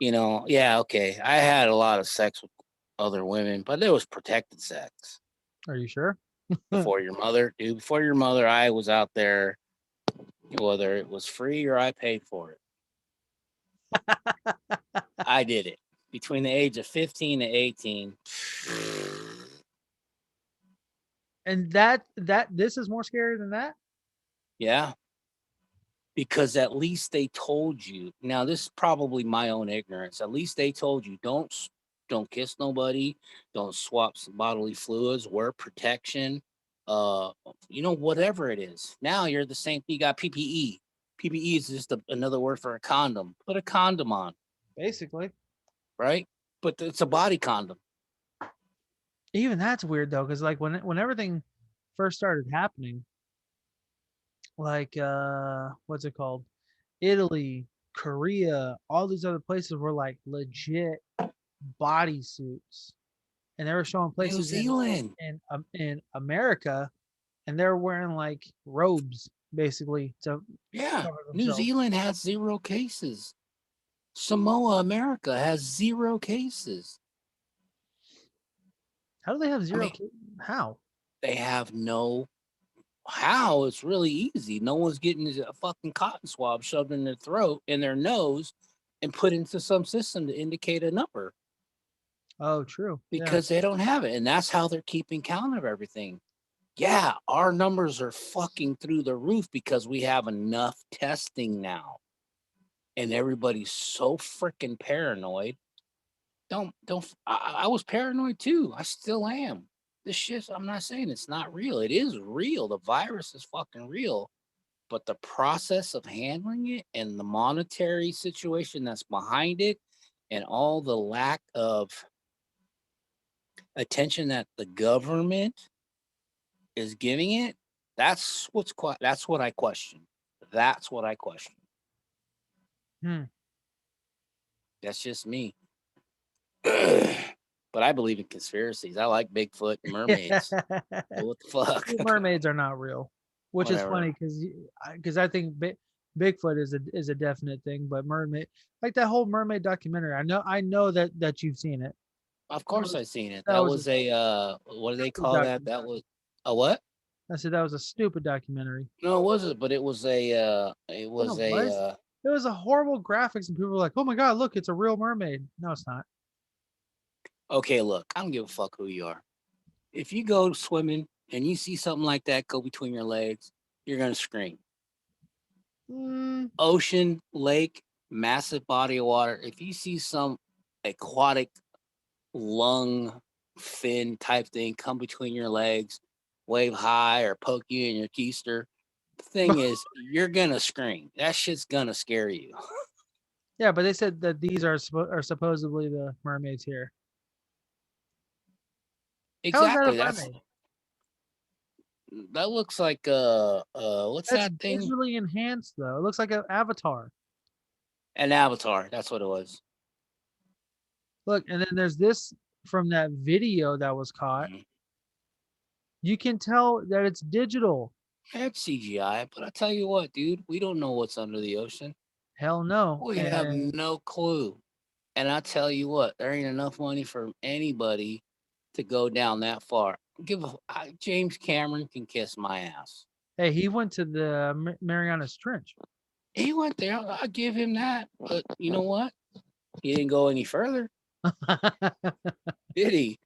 yeah, okay. I had a lot of sex with other women, but it was protected sex. Are you sure? Before your mother, dude, before your mother, I was out there, whether it was free or I paid for it. I did it between the age of 15 to 18. And this is more scary than that? Yeah. Because at least they told you. Now, this is probably my own ignorance. At least they told you don't kiss nobody, don't swap some bodily fluids, wear protection, whatever it is. Now you're the same. You got PPE. PPE is just another word for a condom. Put a condom on. Basically. Right? But it's a body condom. Even that's weird though, because like when everything first started happening, like what's it called? Italy, Korea, all these other places were like legit bodysuits, and they were showing places New Zealand in America, and they're wearing like robes basically to cover New themselves. Zealand has 0 cases. Samoa, America has 0 cases. How do they have 0 cases? How? They have how? It's really easy. No one's getting a fucking cotton swab shoved in their throat, in their nose, and put into some system to indicate a number. Oh, true. Because they don't have it. And that's how they're keeping count of everything. Yeah, our numbers are fucking through the roof because we have enough testing now. And everybody's so freaking paranoid. I was paranoid too. I still am. This shit, I'm not saying it's not real. It is real. The virus is fucking real. But the process of handling it and the monetary situation that's behind it and all the lack of attention that the government is giving it, that's what I question. That's what I question. That's just me. But I believe in conspiracies. I like Bigfoot and mermaids. So what the fuck? Mermaids are not real, which is funny because I think Bigfoot is a definite thing, but mermaid, like that whole mermaid documentary. I know that you've seen it. Of course I seen it. that That was was a what do they stupid call that? That was a what? I said that was a stupid documentary. No, it wasn't, but it was a it Yeah, was it a was. It was a horrible graphics, and people were like, "Oh my god, look, it's a real mermaid." No, it's not. okay, look, I don't give a fuck who you are. If you go swimming and you see something like that go between your legs, you're gonna scream. Mm, Ocean, lake, massive body of water. If you see some aquatic lung fin type thing come between your legs, wave high or poke you in your keister, the thing is, you're gonna scream. That shit's gonna scare you. yeah, but they said that these are supposedly the mermaids here. How is that a Exactly. That's mermaid? that looks like what's That's that thing? visually enhanced though. It looks like an avatar. An avatar. That's what it was. Look, and then there's this from that video that was caught. Mhm. You can tell that it's digital. It's CGI, but I tell you what, dude, we don't know what's under the ocean. Hell no. We have And no clue. And I tell you what, there ain't enough money for anybody to go down that far. James Cameron can kiss my ass. hey, he went to the Marianas Trench. He went there. I'll give him that. But you know what? He didn't go any further, did he?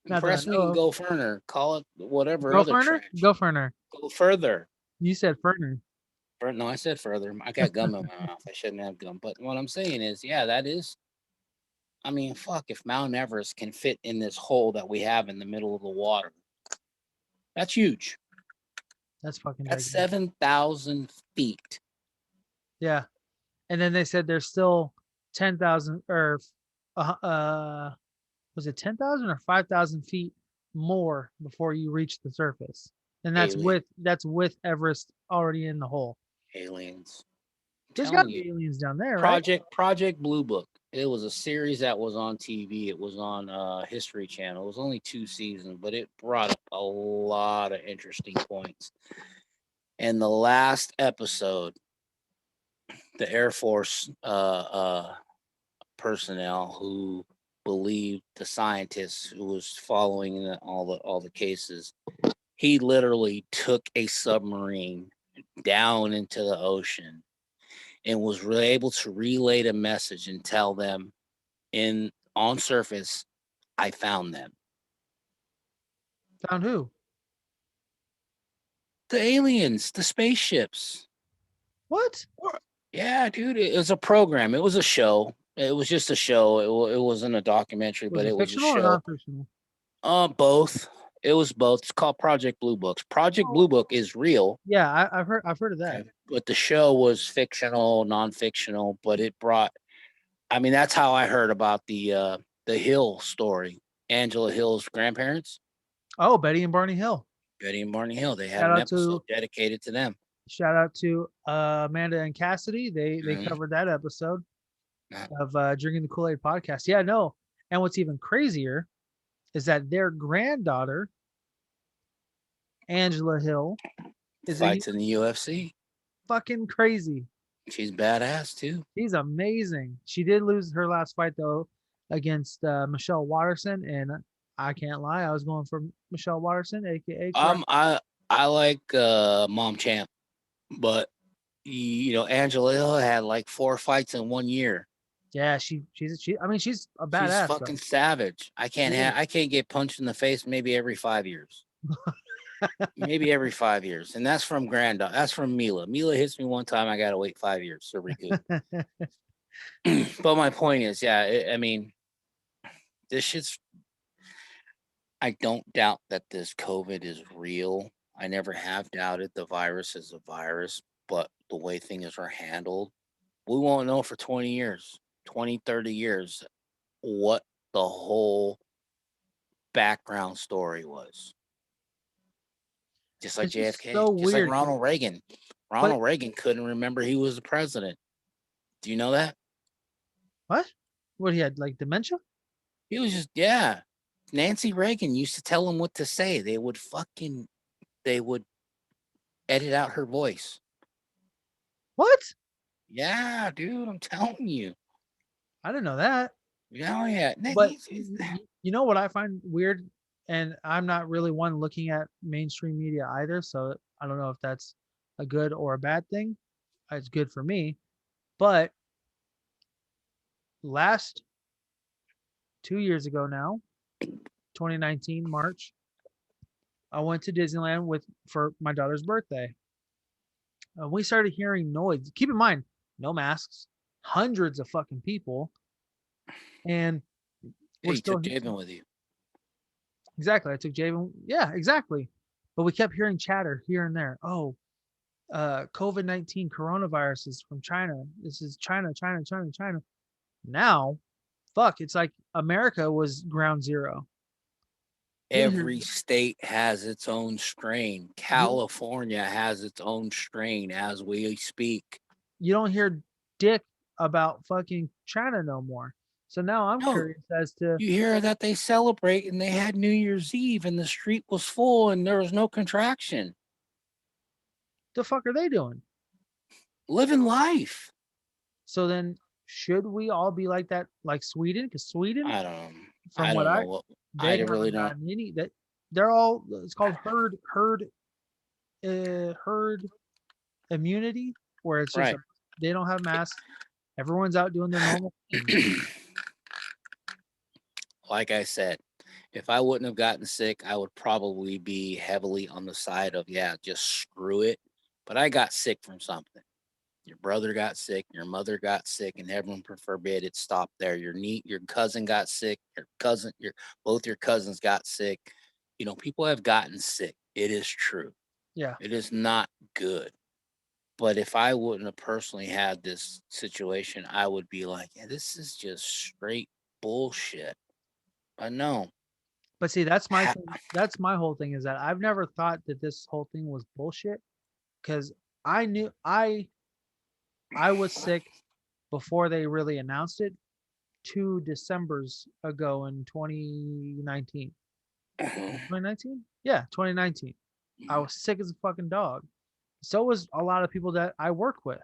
Not that I Impress me know and of. go further. Call it whatever Go other Ferner? trash. Go Ferner. Go further. You said Ferner. No, I said further. I got gum in my mouth. I shouldn't have gum. But what I'm saying is, yeah, that is. I mean, fuck, if Mount Everest can fit in this hole that we have in the middle of the water, that's huge. That's fucking That's gigantic. 7,000 feet. Yeah. And then they said there's still 10,000 or was it 10,000 or 5,000 feet more before you reach the surface. And Alien, that's with Everest already in the hole. aliens. I'm There's got to telling you. be aliens down there, right? Project Blue Book. It was a series that was on TV. It was on History Channel. It was only 2 seasons, but it brought up a lot of interesting points. And the last episode, the Air Force personnel who believed the scientists who was following all the cases, he literally took a submarine down into the ocean and was really able to relay the message and tell them on surface, I found them. Found who? The aliens, the spaceships. What? Yeah, dude, it was a program. It was a show. It was just a show. It wasn't a documentary, Was but it it was a fictional or show. non-fictional? Both. It was both. It's called Project Blue Books. Project Blue Book is real. Yeah, I've heard of that. Okay, but the show was fictional, non-fictional, but it brought. I mean, that's how I heard about the Hill story. Angela Hill's grandparents, Oh, Betty and Barney Hill. Betty and Barney Hill. They had Shout an out to episode dedicated to them. Amanda and Cassidy. They Mhm. covered that episode Yeah. of Drinking the Kool-Aid podcast. Yeah, no. And what's even crazier is that their granddaughter, Angela Hill, is Fights in the UFC. fucking crazy. She's badass too. She's amazing. She did lose her last fight though against Michelle Watterson, and I can't lie, I was going for Michelle Watterson, aka I like Mom Champ, but you know Angela Hill had like 4 fights in 1 year. yeah, she's I mean she's a She's badass. fucking savage. I can't get punched in the face maybe every 5 years. Maybe every 5 years. And that's from granddaughter. That's from Mila. Mila hits me one time, I gotta wait 5 years to recoup. But my point is, yeah, I mean, this shit's I don't doubt that this COVID is real. I never have doubted the virus is a virus, but the way things are handled, we won't know for 20 years, 20, 30 years what the whole background story was. Just like It's just JFK, so just like weird. Ronald Reagan. Ronald Reagan couldn't remember he was the president. Do you know that? What? What he had like dementia? He was just, yeah. Nancy Reagan used to tell him what to say. They would edit out her voice. What? Yeah, dude, I'm telling you. I didn't know that. Oh yeah. But you know what I find weird, and I'm not really one looking at mainstream media either, so I don't know if that's a good or a bad thing. It's good for me, but last 2 years ago now, 2019 March, I went to Disneyland for my daughter's birthday. We started hearing noise. Keep in mind, no masks, hundreds of fucking people, and Yeah, we're you still took Javen with you. exactly. I took Javen. Yeah, exactly. But we kept hearing chatter here and there. Oh, COVID-19 coronavirus is from China. This is China, China, China, China. Now, fuck, it's like America was ground zero. Every state has its own strain. You, California has its own strain as we speak. you don't hear dick about fucking China no more. So now I'm No, curious as to you hear that they celebrate and they had New Year's Eve and the street was full and there was no contraction. the fuck are they doing? Living life. So then should we all be like that, like Sweden? Because Sweden, I don't know. from I what don't know what they I really haven't don't. gotten any that they're all it's called herd immunity, where it's just Right. they don't have masks. Everyone's out doing their normal thing. Like I said, if I wouldn't have gotten sick, I would probably be heavily on the side of, yeah, just screw it. But I got sick from something. Your brother got sick, your mother got sick, and heaven forbid it stopped there. Your cousin got sick, both your cousins got sick. You know, people have gotten sick. It is true. Yeah. It is not good. But if I wouldn't have personally had this situation, I would be like, yeah, this is just straight bullshit. I know. But see, that's my thing. That's my whole thing is that I've never thought that this whole thing was bullshit because I knew I was sick before they really announced it 2 Decembers ago in 2019. 2019? Yeah, 2019. I was sick as a fucking dog. So was a lot of people that I work with.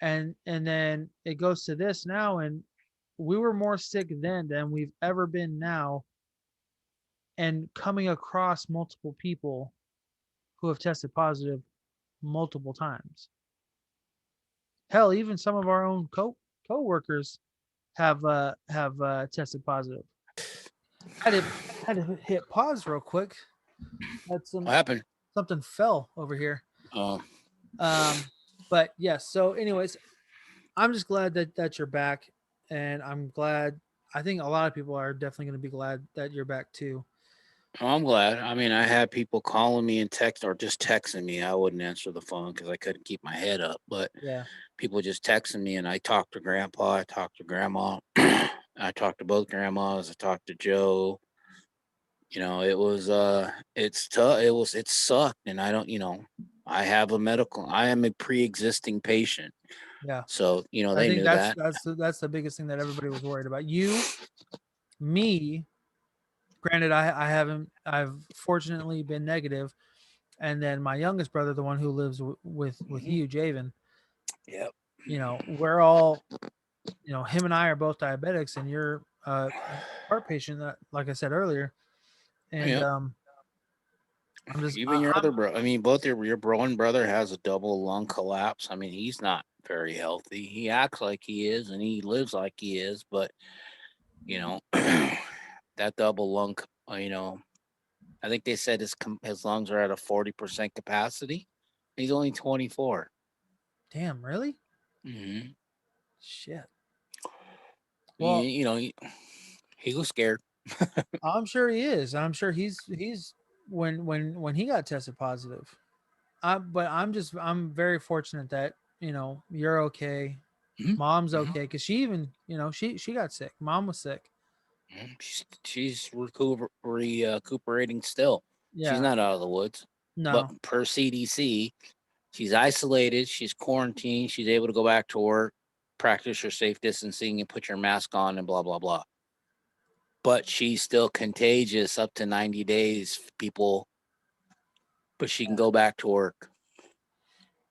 And then it goes to this now, and we were more sick then than we've ever been now, and coming across multiple people who have tested positive multiple times. Hell, even some of our own co-workers have tested positive. I had to hit pause real quick. That's What happened? something fell over here. Oh, But yes. So, anyways, I'm just glad that you're back, and I'm glad. I think a lot of people are definitely going to be glad that you're back too. I'm glad. I mean, I had people calling me and text or just texting me. I wouldn't answer the phone because I couldn't keep my head up. But Yeah. people just texting me, and I talked to Grandpa. I talked to Grandma. I talked to both grandmas. I talked to Joe. You know, it's tough. It sucked, and I don't. I am a pre-existing patient. Yeah. So I they think knew that. that's the biggest thing that everybody was worried about. You, me. Granted, I haven't. I've fortunately been negative, and then my youngest brother, the one who lives with you, Javen. Yep. We're all. Him and I are both diabetics, and you're a heart patient. That, like I said earlier, and Yep. I'm just. Even your other brother. I mean, both your one brother has a double lung collapse. I mean, he's not very healthy. He acts like he is, and he lives like he is, but that double lung. I think they said his lungs are at a 40% capacity. He's only 24. Damn, really? Mm-hmm. Shit. Well, he was scared. I'm sure he is. I'm sure he's when he got tested positive. But I'm very fortunate that you're okay. Mm-hmm. Mom's okay because she even she got sick. Mom was sick. She's recuperating still. Yeah. She's not out of the woods. No. But per CDC, she's isolated. She's quarantined. She's able to go back to work, practice your safe distancing, and put your mask on, and blah blah blah. But she's still contagious up to 90 days, people. But she can go back to work.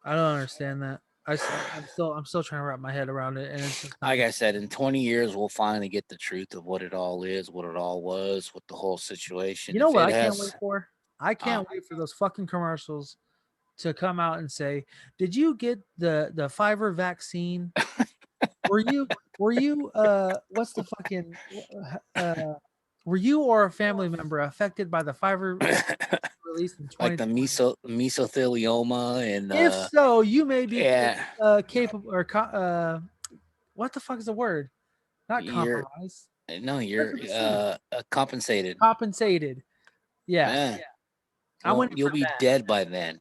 I don't understand that. I'm still trying to wrap my head around it, and it's just like I said, in 20 years we'll finally get the truth of what it all is, what it all was, what the whole situation. You know If what it I can't has, wait for? I can't wait for those fucking commercials to come out and say, "Did you get the Pfizer vaccine? Were you what's the fucking were you or a family member affected by the Pfizer released in like the 2020? mesothelioma and If so, you may be yeah, capable or what the fuck is the word? Not you're compromise. no, What's you're the C? compensated. Compensated. Yeah, Yeah. I'm Well, waiting you'll for be that. dead by then.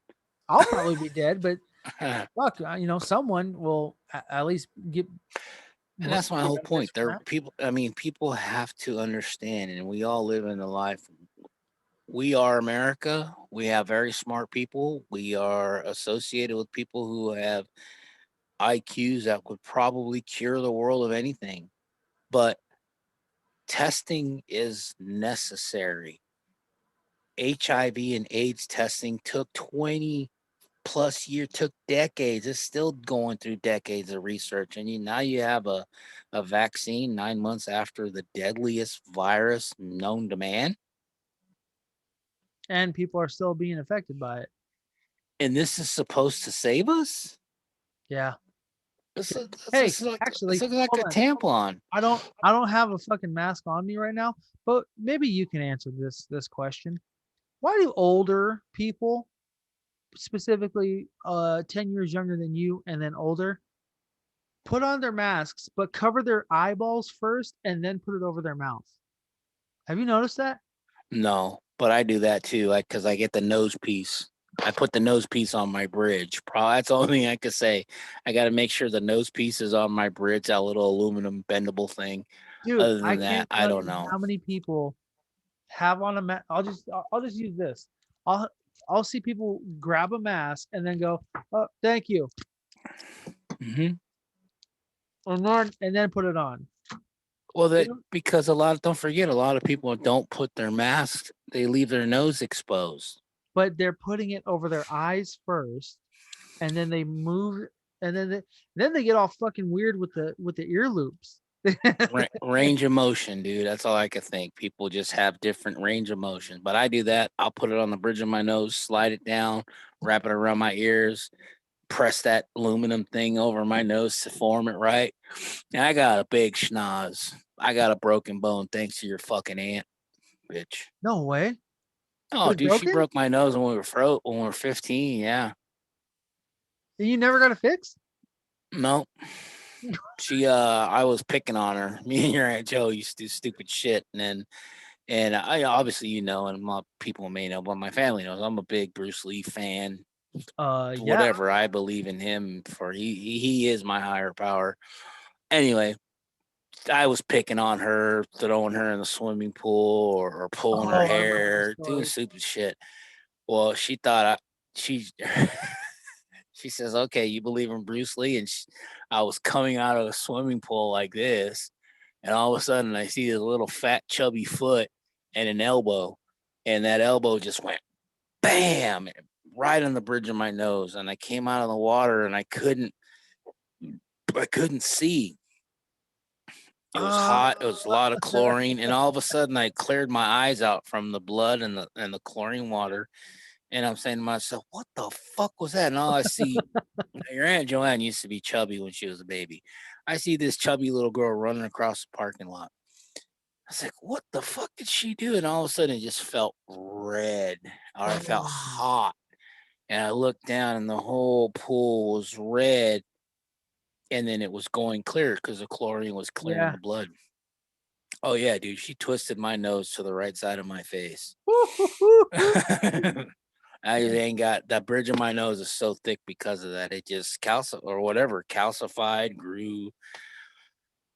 I'll probably be dead, but fuck, someone will at least get And that's my get whole benefits point. from There, that. people. I mean, people have to understand, and we all live in a life. We are America. We have very smart people. We are associated with people who have IQs that would probably cure the world of anything. But testing is necessary. HIV and AIDS testing took 20 plus year, took decades. It's still going through decades of research. And now you have a vaccine 9 months after the deadliest virus known to man. And people are still being affected by it. And this is supposed to save us? Yeah. This Hey, this actually, looks like hold a on. tampon. I don't have a fucking mask on me right now, but maybe you can answer this question. Why do older people, specifically 10 years younger than you and then older, put on their masks but cover their eyeballs first and then put it over their mouth? Have you noticed that? No, but I do that too, like because I get the nose piece. I put the nose piece on my bridge. Probably that's the only thing I could say. I got to make sure the nose piece is on my bridge, that little aluminum bendable thing. Dude, Other I than that, can't I tell don't you know. how many people have on a mask. I'll just use this. I'll I'll see people grab a mask and then go, "Oh, thank you," Hmm. and then put it on. Well, They that don't- because don't forget, a lot of people don't put their mask. They leave their nose exposed. But they're putting it over their eyes first, and then they move, and then they get all fucking weird with the ear loops. Range of motion, dude. That's all I could think. People just have different range of motion. But I do that. I'll put it on the bridge of my nose, slide it down, wrap it around my ears, press that aluminum thing over my nose to form it right. And I got a big schnoz. I got a broken bone thanks to your fucking aunt, bitch. No way. It Oh, was dude, she broken, broke my nose when we were 15. Yeah. and you never got it fixed. No. I was picking on her. Me and your Aunt Joe used to do stupid shit. And I obviously, and my people may know, but my family knows I'm a big Bruce Lee fan. Yeah. Whatever. I believe in him for he is my higher power. Anyway, I was picking on her, throwing her in the swimming pool or pulling her Oh, I remember this hair, doing story. stupid shit. Well, she thought she she says, "Okay, you believe in Bruce Lee?" And I was coming out of a swimming pool like this, and all of a sudden I see this little fat chubby foot and an elbow, and that elbow just went bam right on the bridge of my nose, and I came out of the water and I couldn't see. It was Uh, hot. It was a lot of chlorine, and all of a sudden, I cleared my eyes out from the blood and the chlorine water. And I'm saying to myself, "What the fuck was that?" And all I see, your Aunt Joanne used to be chubby when she was a baby. I see this chubby little girl running across the parking lot. I was like, "What the fuck did she do?" And all of a sudden, it just felt red, or I felt oh, hot. And I looked down, and the whole pool was red. And then it was going clear because the chlorine was clearing yeah. the blood. Oh yeah, dude, she twisted my nose to the right side of my face. I just ain't got that bridge of my nose is so thick because of that. It just calcified, grew,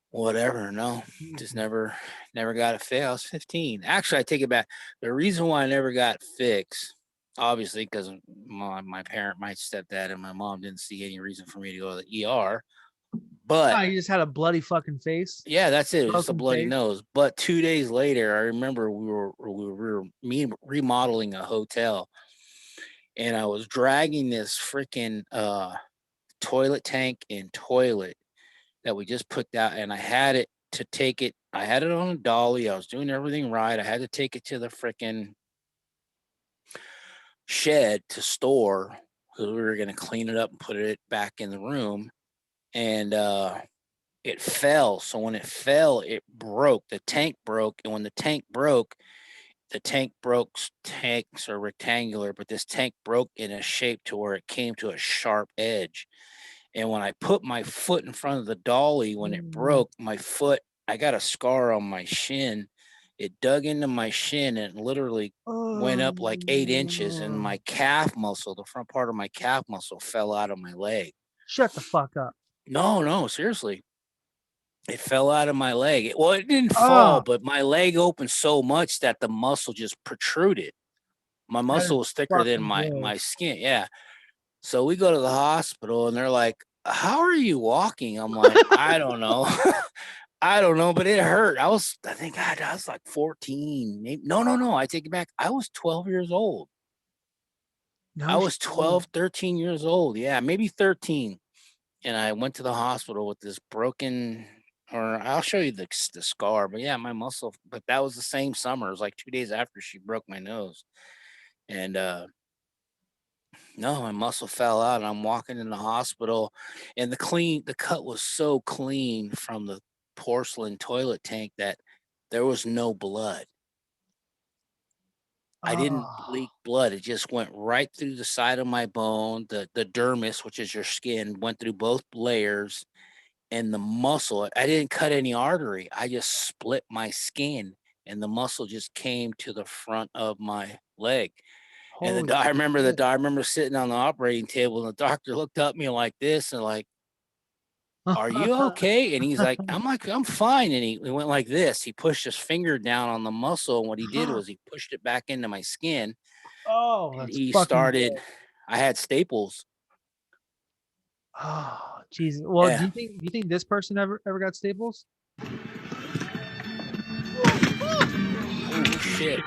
whatever. No, just never got it fixed. I was 15. Actually, I take it back. The reason why I never got fixed, obviously, because my stepdad, and my mom didn't see any reason for me to go to the ER. But You just had a bloody fucking face, yeah, that's it. It was just a broken bloody face. nose. But 2 days later, I remember we were remodeling a hotel, and I was dragging this freaking toilet tank and toilet that we just put out, and I had it to take it. I had it on a dolly. I was doing everything right. I had to take it to the freaking shed to store because we were going to clean it up and put it back in the room. And it fell. So when it fell, it broke. The tank broke. And when the tank broke, tanks are rectangular, but this tank broke in a shape to where it came to a sharp edge. And when I put my foot in front of the dolly, when it broke, my foot, I got a scar on my shin. It dug into my shin and literally went up like 8 inches, and my calf muscle, the front part of my calf muscle, fell out of my leg. Shut the fuck up. No, seriously. It fell out of my leg. It didn't fall, but my leg opened so much that the muscle just protruded. My muscle was thicker than my skin. Yeah. So we go to the hospital and they're like, "How are you walking?" I'm like, "I don't know." I don't know, but it hurt. I think God, I was like 14. Maybe, no. I take it back. I was 12 years old. I was 12, 13 years old. Yeah, maybe 13. And I went to the hospital with this broken, or I'll show you the scar, but yeah, my muscle, but that was the same summer. It was like 2 days after she broke my nose. And no, my muscle fell out and I'm walking in the hospital, and the cut was so clean from the porcelain toilet tank that there was no blood. I didn't leak blood. It just went right through the side of my bone. The dermis, which is your skin, went through both layers, and the muscle. I didn't cut any artery. I just split my skin, and the muscle just came to the front of my leg. And I remember sitting on the operating table, and the doctor looked at me like this and like, "Are you okay?" And he's like, I'm fine. And he went like this. He pushed his finger down on the muscle, and what he did was he pushed it back into my skin. And That's he fucking started. good. I had staples. Oh, Jesus. Well, do you think this person ever got staples? Oh shit.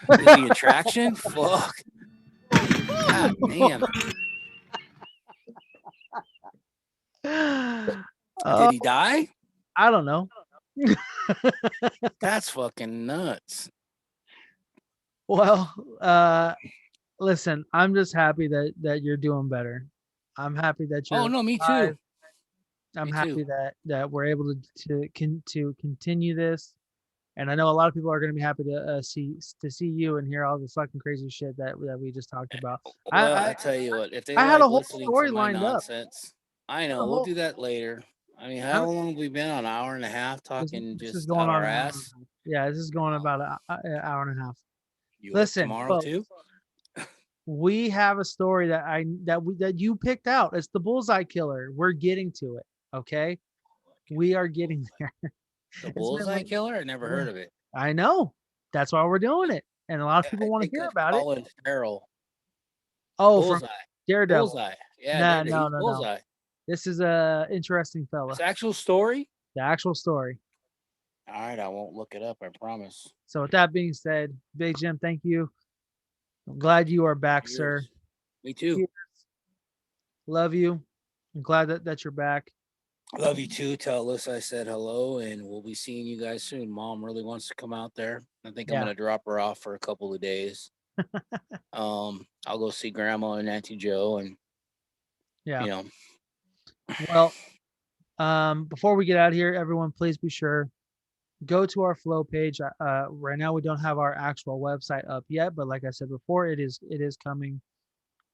The attraction? Fuck. God damn. Did he die? I don't know. That's fucking nuts. Well, listen, I'm just happy that you're doing better. I'm happy that you're. Oh no, me alive. too. I'm happy that we're able to continue this, and I know a lot of people are going to be happy to see you and hear all the fucking crazy shit that we just talked about. Well, I tell you what, if they I had like a whole listening story to my lined up. nonsense, I know we'll do that later. I mean, how long have we been on? An hour and a half talking This is just going out on our ass? Yeah, this is going about an hour and a half. You Listen, tomorrow folks, too? we have a story that you picked out. It's the bullseye killer. We're getting to it. Okay, we are getting there. The bullseye killer? I never heard of it. I know. That's why we're doing it, and a lot of people want to hear about Colin Farrell. Oh, Bullseye. from Daredevil. Bullseye. Yeah, No. Bullseye. This is a interesting fella. It's actual story? The actual story. All right, I won't look it up, I promise. So with that being said, Big Jim, thank you. I'm glad you are back, sir. Me too. Cheers. Love you. I'm glad that you're back. Love you too. Tell Alyssa I said hello, and we'll be seeing you guys soon. Mom really wants to come out there. I think I'm gonna drop her off for a couple of days. I'll go see Grandma and Auntie Joe, and you know. Well, before we get out of here, everyone, please be sure go to our flow page. Right now we don't have our actual website up yet, but like I said before, it is coming.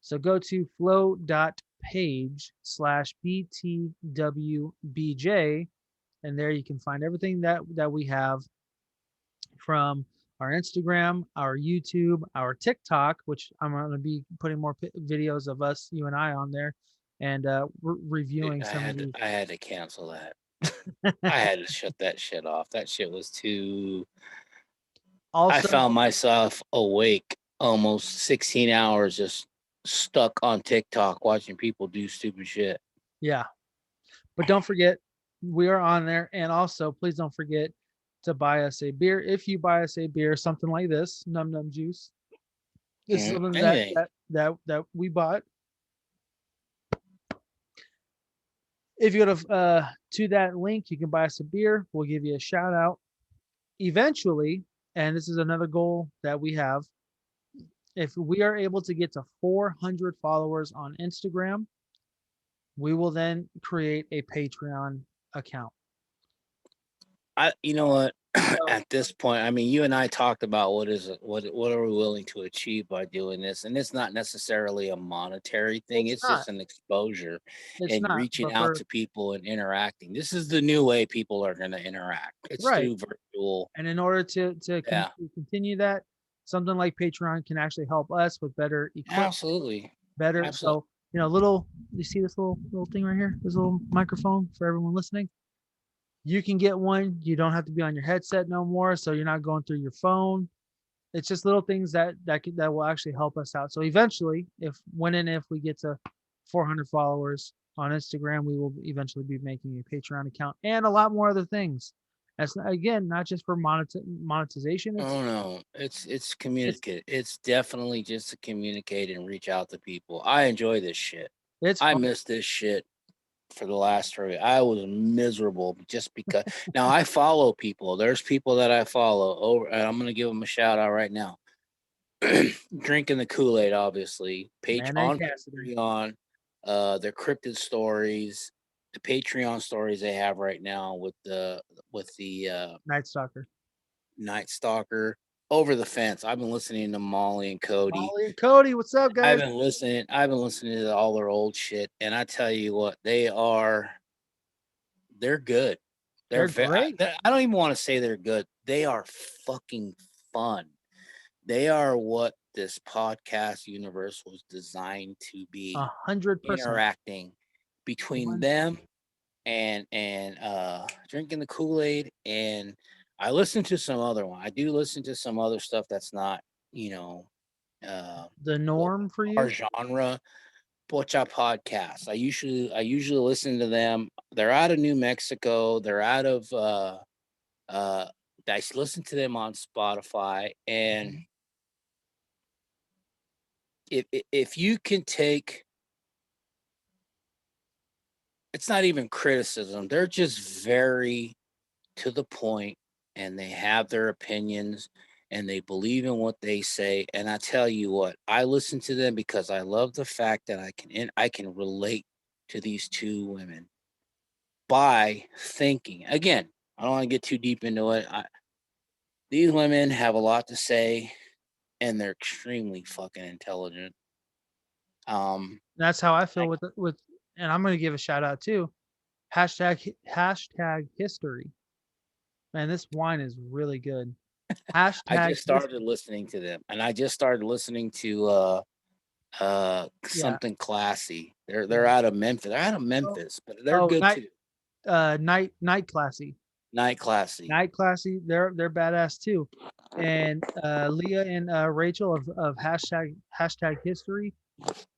So go to flow.page/BTWBJ, and there you can find everything that we have from our Instagram, our YouTube, our TikTok, which I'm going to be putting more videos of us, you and I, on there, and reviewing some of these. I had to cancel that. I had to shut that shit off. That shit was too. Also, I found myself awake almost 16 hours just stuck on TikTok watching people do stupid shit. Yeah. But don't forget, we are on there. And also, please don't forget to buy us a beer. If you buy us a beer, something like this, Num Num Juice. This is something that we bought. If you go to that link, you can buy us a beer. We'll give you a shout out. Eventually, and this is another goal that we have, if we are able to get to 400 followers on Instagram, we will then create a Patreon account. You know what? At this point, I mean, you and I talked about what are we willing to achieve by doing this, and it's not necessarily a monetary thing. It's just an exposure and reaching out to people and interacting. This is the new way people are going to interact. It's through virtual. And in order to continue that, something like Patreon can actually help us with better equipment. Absolutely. Better. Absolutely. So, you see this little thing right here? This little microphone for everyone listening. You can get one. You don't have to be on your headset no more, so you're not going through your phone. It's just little things that will actually help us out. So eventually, if we get to 400 followers on Instagram, we will eventually be making a Patreon account and a lot more other things. That's again not just for monetization. It's communicate. It's definitely just to communicate and reach out to people. I enjoy this shit. I miss this shit. For the last 3 I was miserable just because now I follow people. There's people that I follow over, and I'm gonna give them a shout out right now. Drinking the Kool-Aid, obviously. On Patreon, their cryptid stories, the Patreon stories they have right now with the Night Stalker. Over the Fence. I've been listening to Molly and Cody. What's up, guys? I've been listening to all their old shit, and I tell you what, they're good. They're great. I don't even want to say they're good. They are fucking fun. They are what this podcast universe was designed to be. 100% interacting between them and drinking the Kool-Aid. And I listen to some other one. I do listen to some other stuff that's not, the norm for you. Our genre, Pocha podcast. I usually listen to them. They're out of New Mexico. They're out of I listen to them on Spotify. And if you can take, it's not even criticism. They're just very to the point, and they have their opinions, and they believe in what they say. And I tell you what, I listen to them because I love the fact that I can relate to these two women by thinking. Again, I don't want to get too deep into it. These women have a lot to say, and they're extremely fucking intelligent. That's how I feel with, and I'm going to give a shout out too. Hashtag history. Man, this wine is really good. I just started listening to them, and I just started listening to something classy. They're out of Memphis. They're out of Memphis, but they're good too. Night Classy. Night Classy. They're badass too. And Leah and Rachel of hashtag history.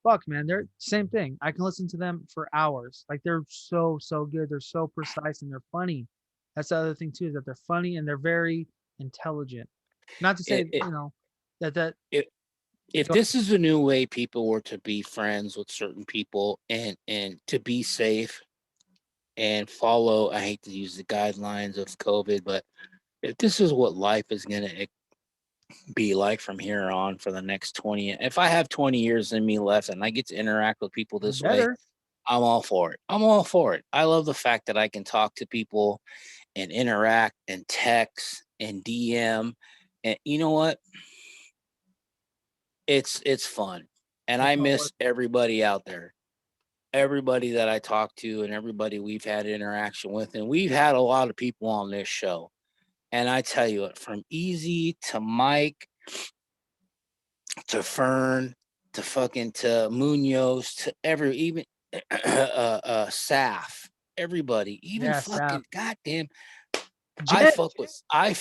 Fuck, man, they're same thing. I can listen to them for hours. Like, they're so good. They're so precise, and they're funny. That's the other thing too, is that they're funny and they're very intelligent. Not to say that if this is a new way people were to be friends with certain people and to be safe and follow, I hate to use the guidelines of COVID, but if this is what life is going to be like from here on for the next 20, if I have 20 years in me left and I get to interact with people this way, I'm all for it. I love the fact that I can talk to people and interact and text and DM. And you know what? It's fun. And I miss everybody out there. Everybody that I talk to and everybody we've had interaction with. And we've had a lot of people on this show. And I tell you what, from Easy to Mike to Fern to to Munoz to even Saf, everybody, even fucking goddamn. Jen. I fuck with. How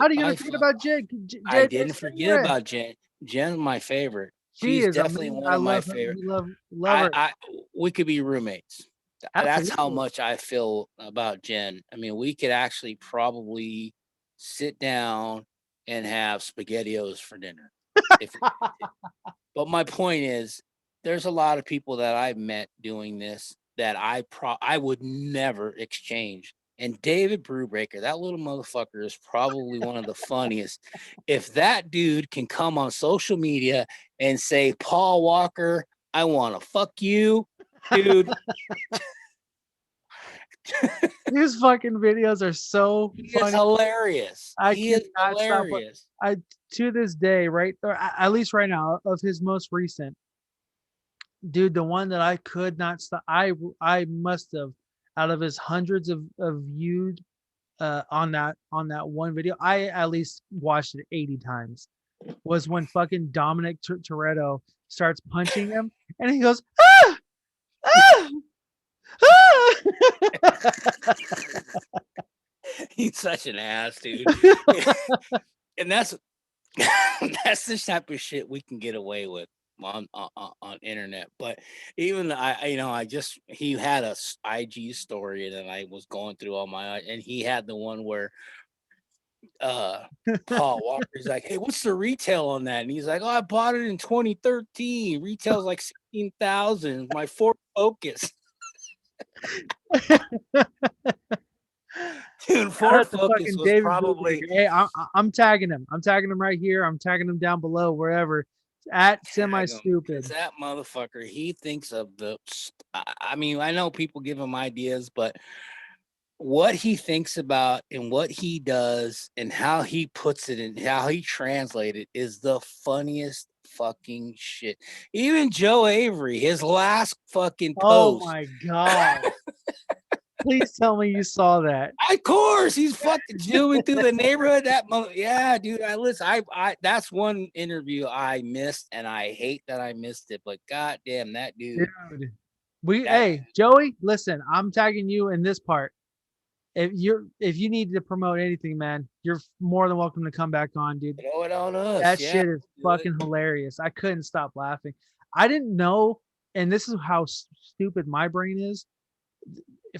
do you forget about Jen? I didn't forget about Jen. Jen's my favorite. She's definitely one of my favorite. Love her. We could be roommates. That's how much I feel about Jen. I mean, we could actually probably sit down and have SpaghettiOs for dinner. But my point is, there's a lot of people that I've met doing this, that I would never exchange. And David Brubaker, that little motherfucker, is probably one of the funniest. If that dude can come on social media and say, Paul Walker, I want to fuck you, dude. These fucking videos are so funny. It's hilarious. He is hilarious. To this day, right, or at least right now, of his most recent, dude, the one that I could not stop. I must have, out of his hundreds of viewed on that one video, I at least watched it 80 times. Was when fucking Dominic Toretto starts punching him, and he goes, ah, ah, ah. He's such an ass, dude. And that's the type of shit we can get away with on internet. But even he had a IG story, and then I was going through all my, and he had the one where Paul Walker's like, hey, what's the retail on that? And he's like, oh, I bought it in 2013. Retail's like 16,000. My Ford Focus. Dude, Ford Focus was probably. Hey, I'm tagging him. I'm tagging him right here. I'm tagging him down below, wherever. At Semi Stupid. That motherfucker, he thinks of the. I mean, I know people give him ideas, but what he thinks about and what he does and how he puts it and how he translates it is the funniest fucking shit. Even Joe Avery, his last fucking post. Oh my god. Please tell me you saw that. Of course, he's fucking zooming through the neighborhood. Yeah, dude. I that's one interview I missed, and I hate that I missed it. But goddamn, that dude. Hey, Joey, listen, I'm tagging you in this part. If you need to promote anything, man, you're more than welcome to come back on, dude. Throw it on us. That shit is fucking hilarious. I couldn't stop laughing. I didn't know, and this is how stupid my brain is.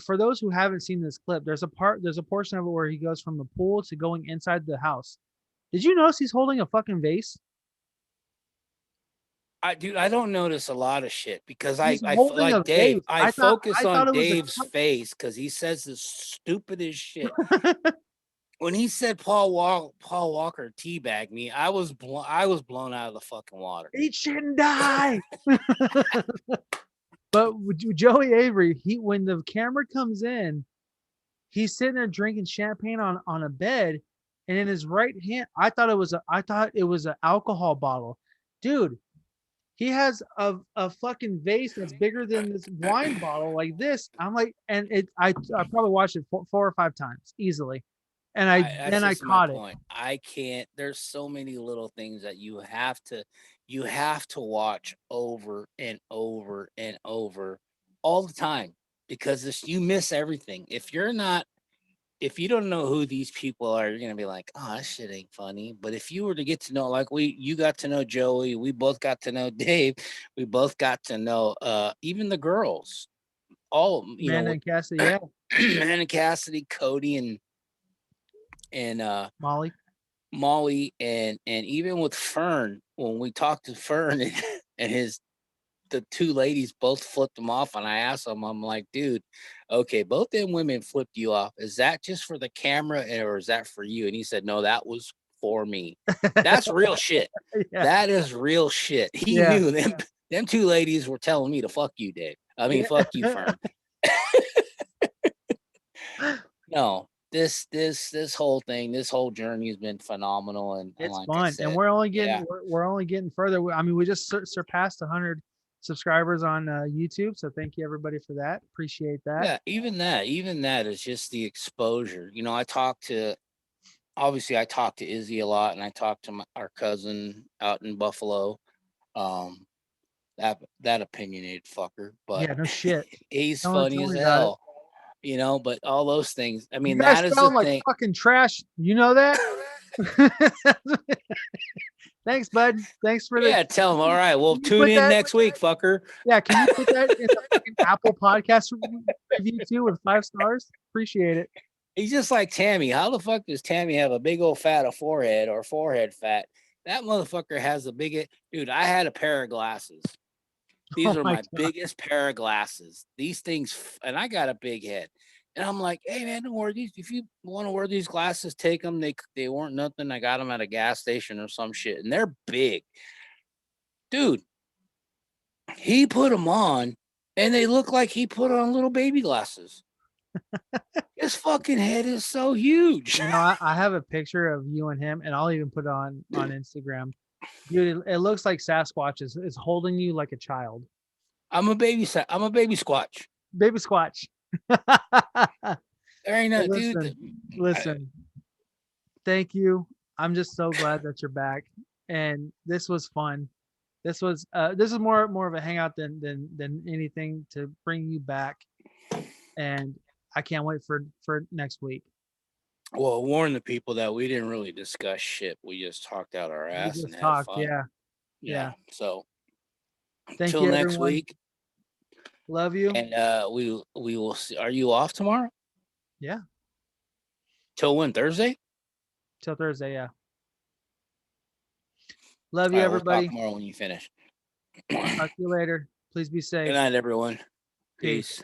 For those who haven't seen this clip, there's a portion of it where he goes from the pool to going inside the house. Did you notice he's holding a fucking vase? I don't notice a lot of shit because I like Dave. I focus on Dave's face because he says the stupidest shit. When he said Paul Walker teabagged me, I was blown out of the fucking water. Eat shit and die. But Joey Avery, when the camera comes in, he's sitting there drinking champagne on a bed, and in his right hand, I thought it was an alcohol bottle, dude. He has a fucking vase that's bigger than this wine bottle, like this. I'm like, and I probably watched it 4 or 5 times easily, and I caught it. I can't. There's so many little things that you have to watch over and over and over all the time because you miss everything. If you don't know who these people are, you're gonna be like, oh, that shit ain't funny. But if you were to get to know, like you got to know Joey, we both got to know Dave, we both got to know even the girls, all Man and Cassidy, yeah. Man and Cassidy, Cody and Molly, and even with Fern, when we talked to Fern and the 2 ladies both flipped him off, and I asked him, I'm like, dude, okay, both them women flipped you off. Is that just for the camera or is that for you? And he said, no, that was for me. That's real shit. Yeah. That is real shit. He knew them 2 ladies were telling me to fuck you, Dave. I mean, fuck you, Fern. No. This whole thing, this whole journey has been phenomenal, and it's like fun. And we're only getting further. I mean, we just surpassed 100 subscribers on YouTube, so thank you everybody for that. Appreciate that. Yeah, even that is just the exposure. You know, I talk to Izzy a lot, and I talk to our cousin out in Buffalo. That opinionated fucker, but yeah, no shit. He's funny as hell. You know, but all those things. I mean, that is the like thing. Fucking trash. You know that? Thanks, bud. Thanks for tell him. All right, we'll tune in next week, fucker. Yeah, can you put that in the fucking Apple Podcast review too with 5 stars? Appreciate it. He's just like Tammy. How the fuck does Tammy have a big old fat of forehead or forehead fat? That motherfucker has a big dude. I had a pair of glasses. These Oh are my my God. biggest pair of glasses. These things, and I got a big head. And I'm like, hey man, don't wear these. If you want to wear these glasses, take them. They weren't nothing. I got them at a gas station or some shit, and they're big, dude. He put them on, and they look like he put on little baby glasses. His fucking head is so huge. You know, I have a picture of you and him, and I'll even put it on Instagram. Dude, it looks like Sasquatch is holding you like a child. I'm a baby squatch. Baby Squatch. There ain't no Listen, dude. listen. Thank you. I'm just so glad that you're back, and this was fun. This is more of a hangout than anything to bring you back, and I can't wait for next week. Well, warn the people that we didn't really discuss shit. We just talked out our We ass just and had talked, fun. yeah. So Thank till you, next everyone. week, Love you. and we will see. Are you off tomorrow? Yeah, Till when? Thursday? till Thursday. Yeah. Love All you, right, we'll talk everybody. tomorrow when you finish. Talk to you later. Please be safe. Good night, everyone. Peace. Peace.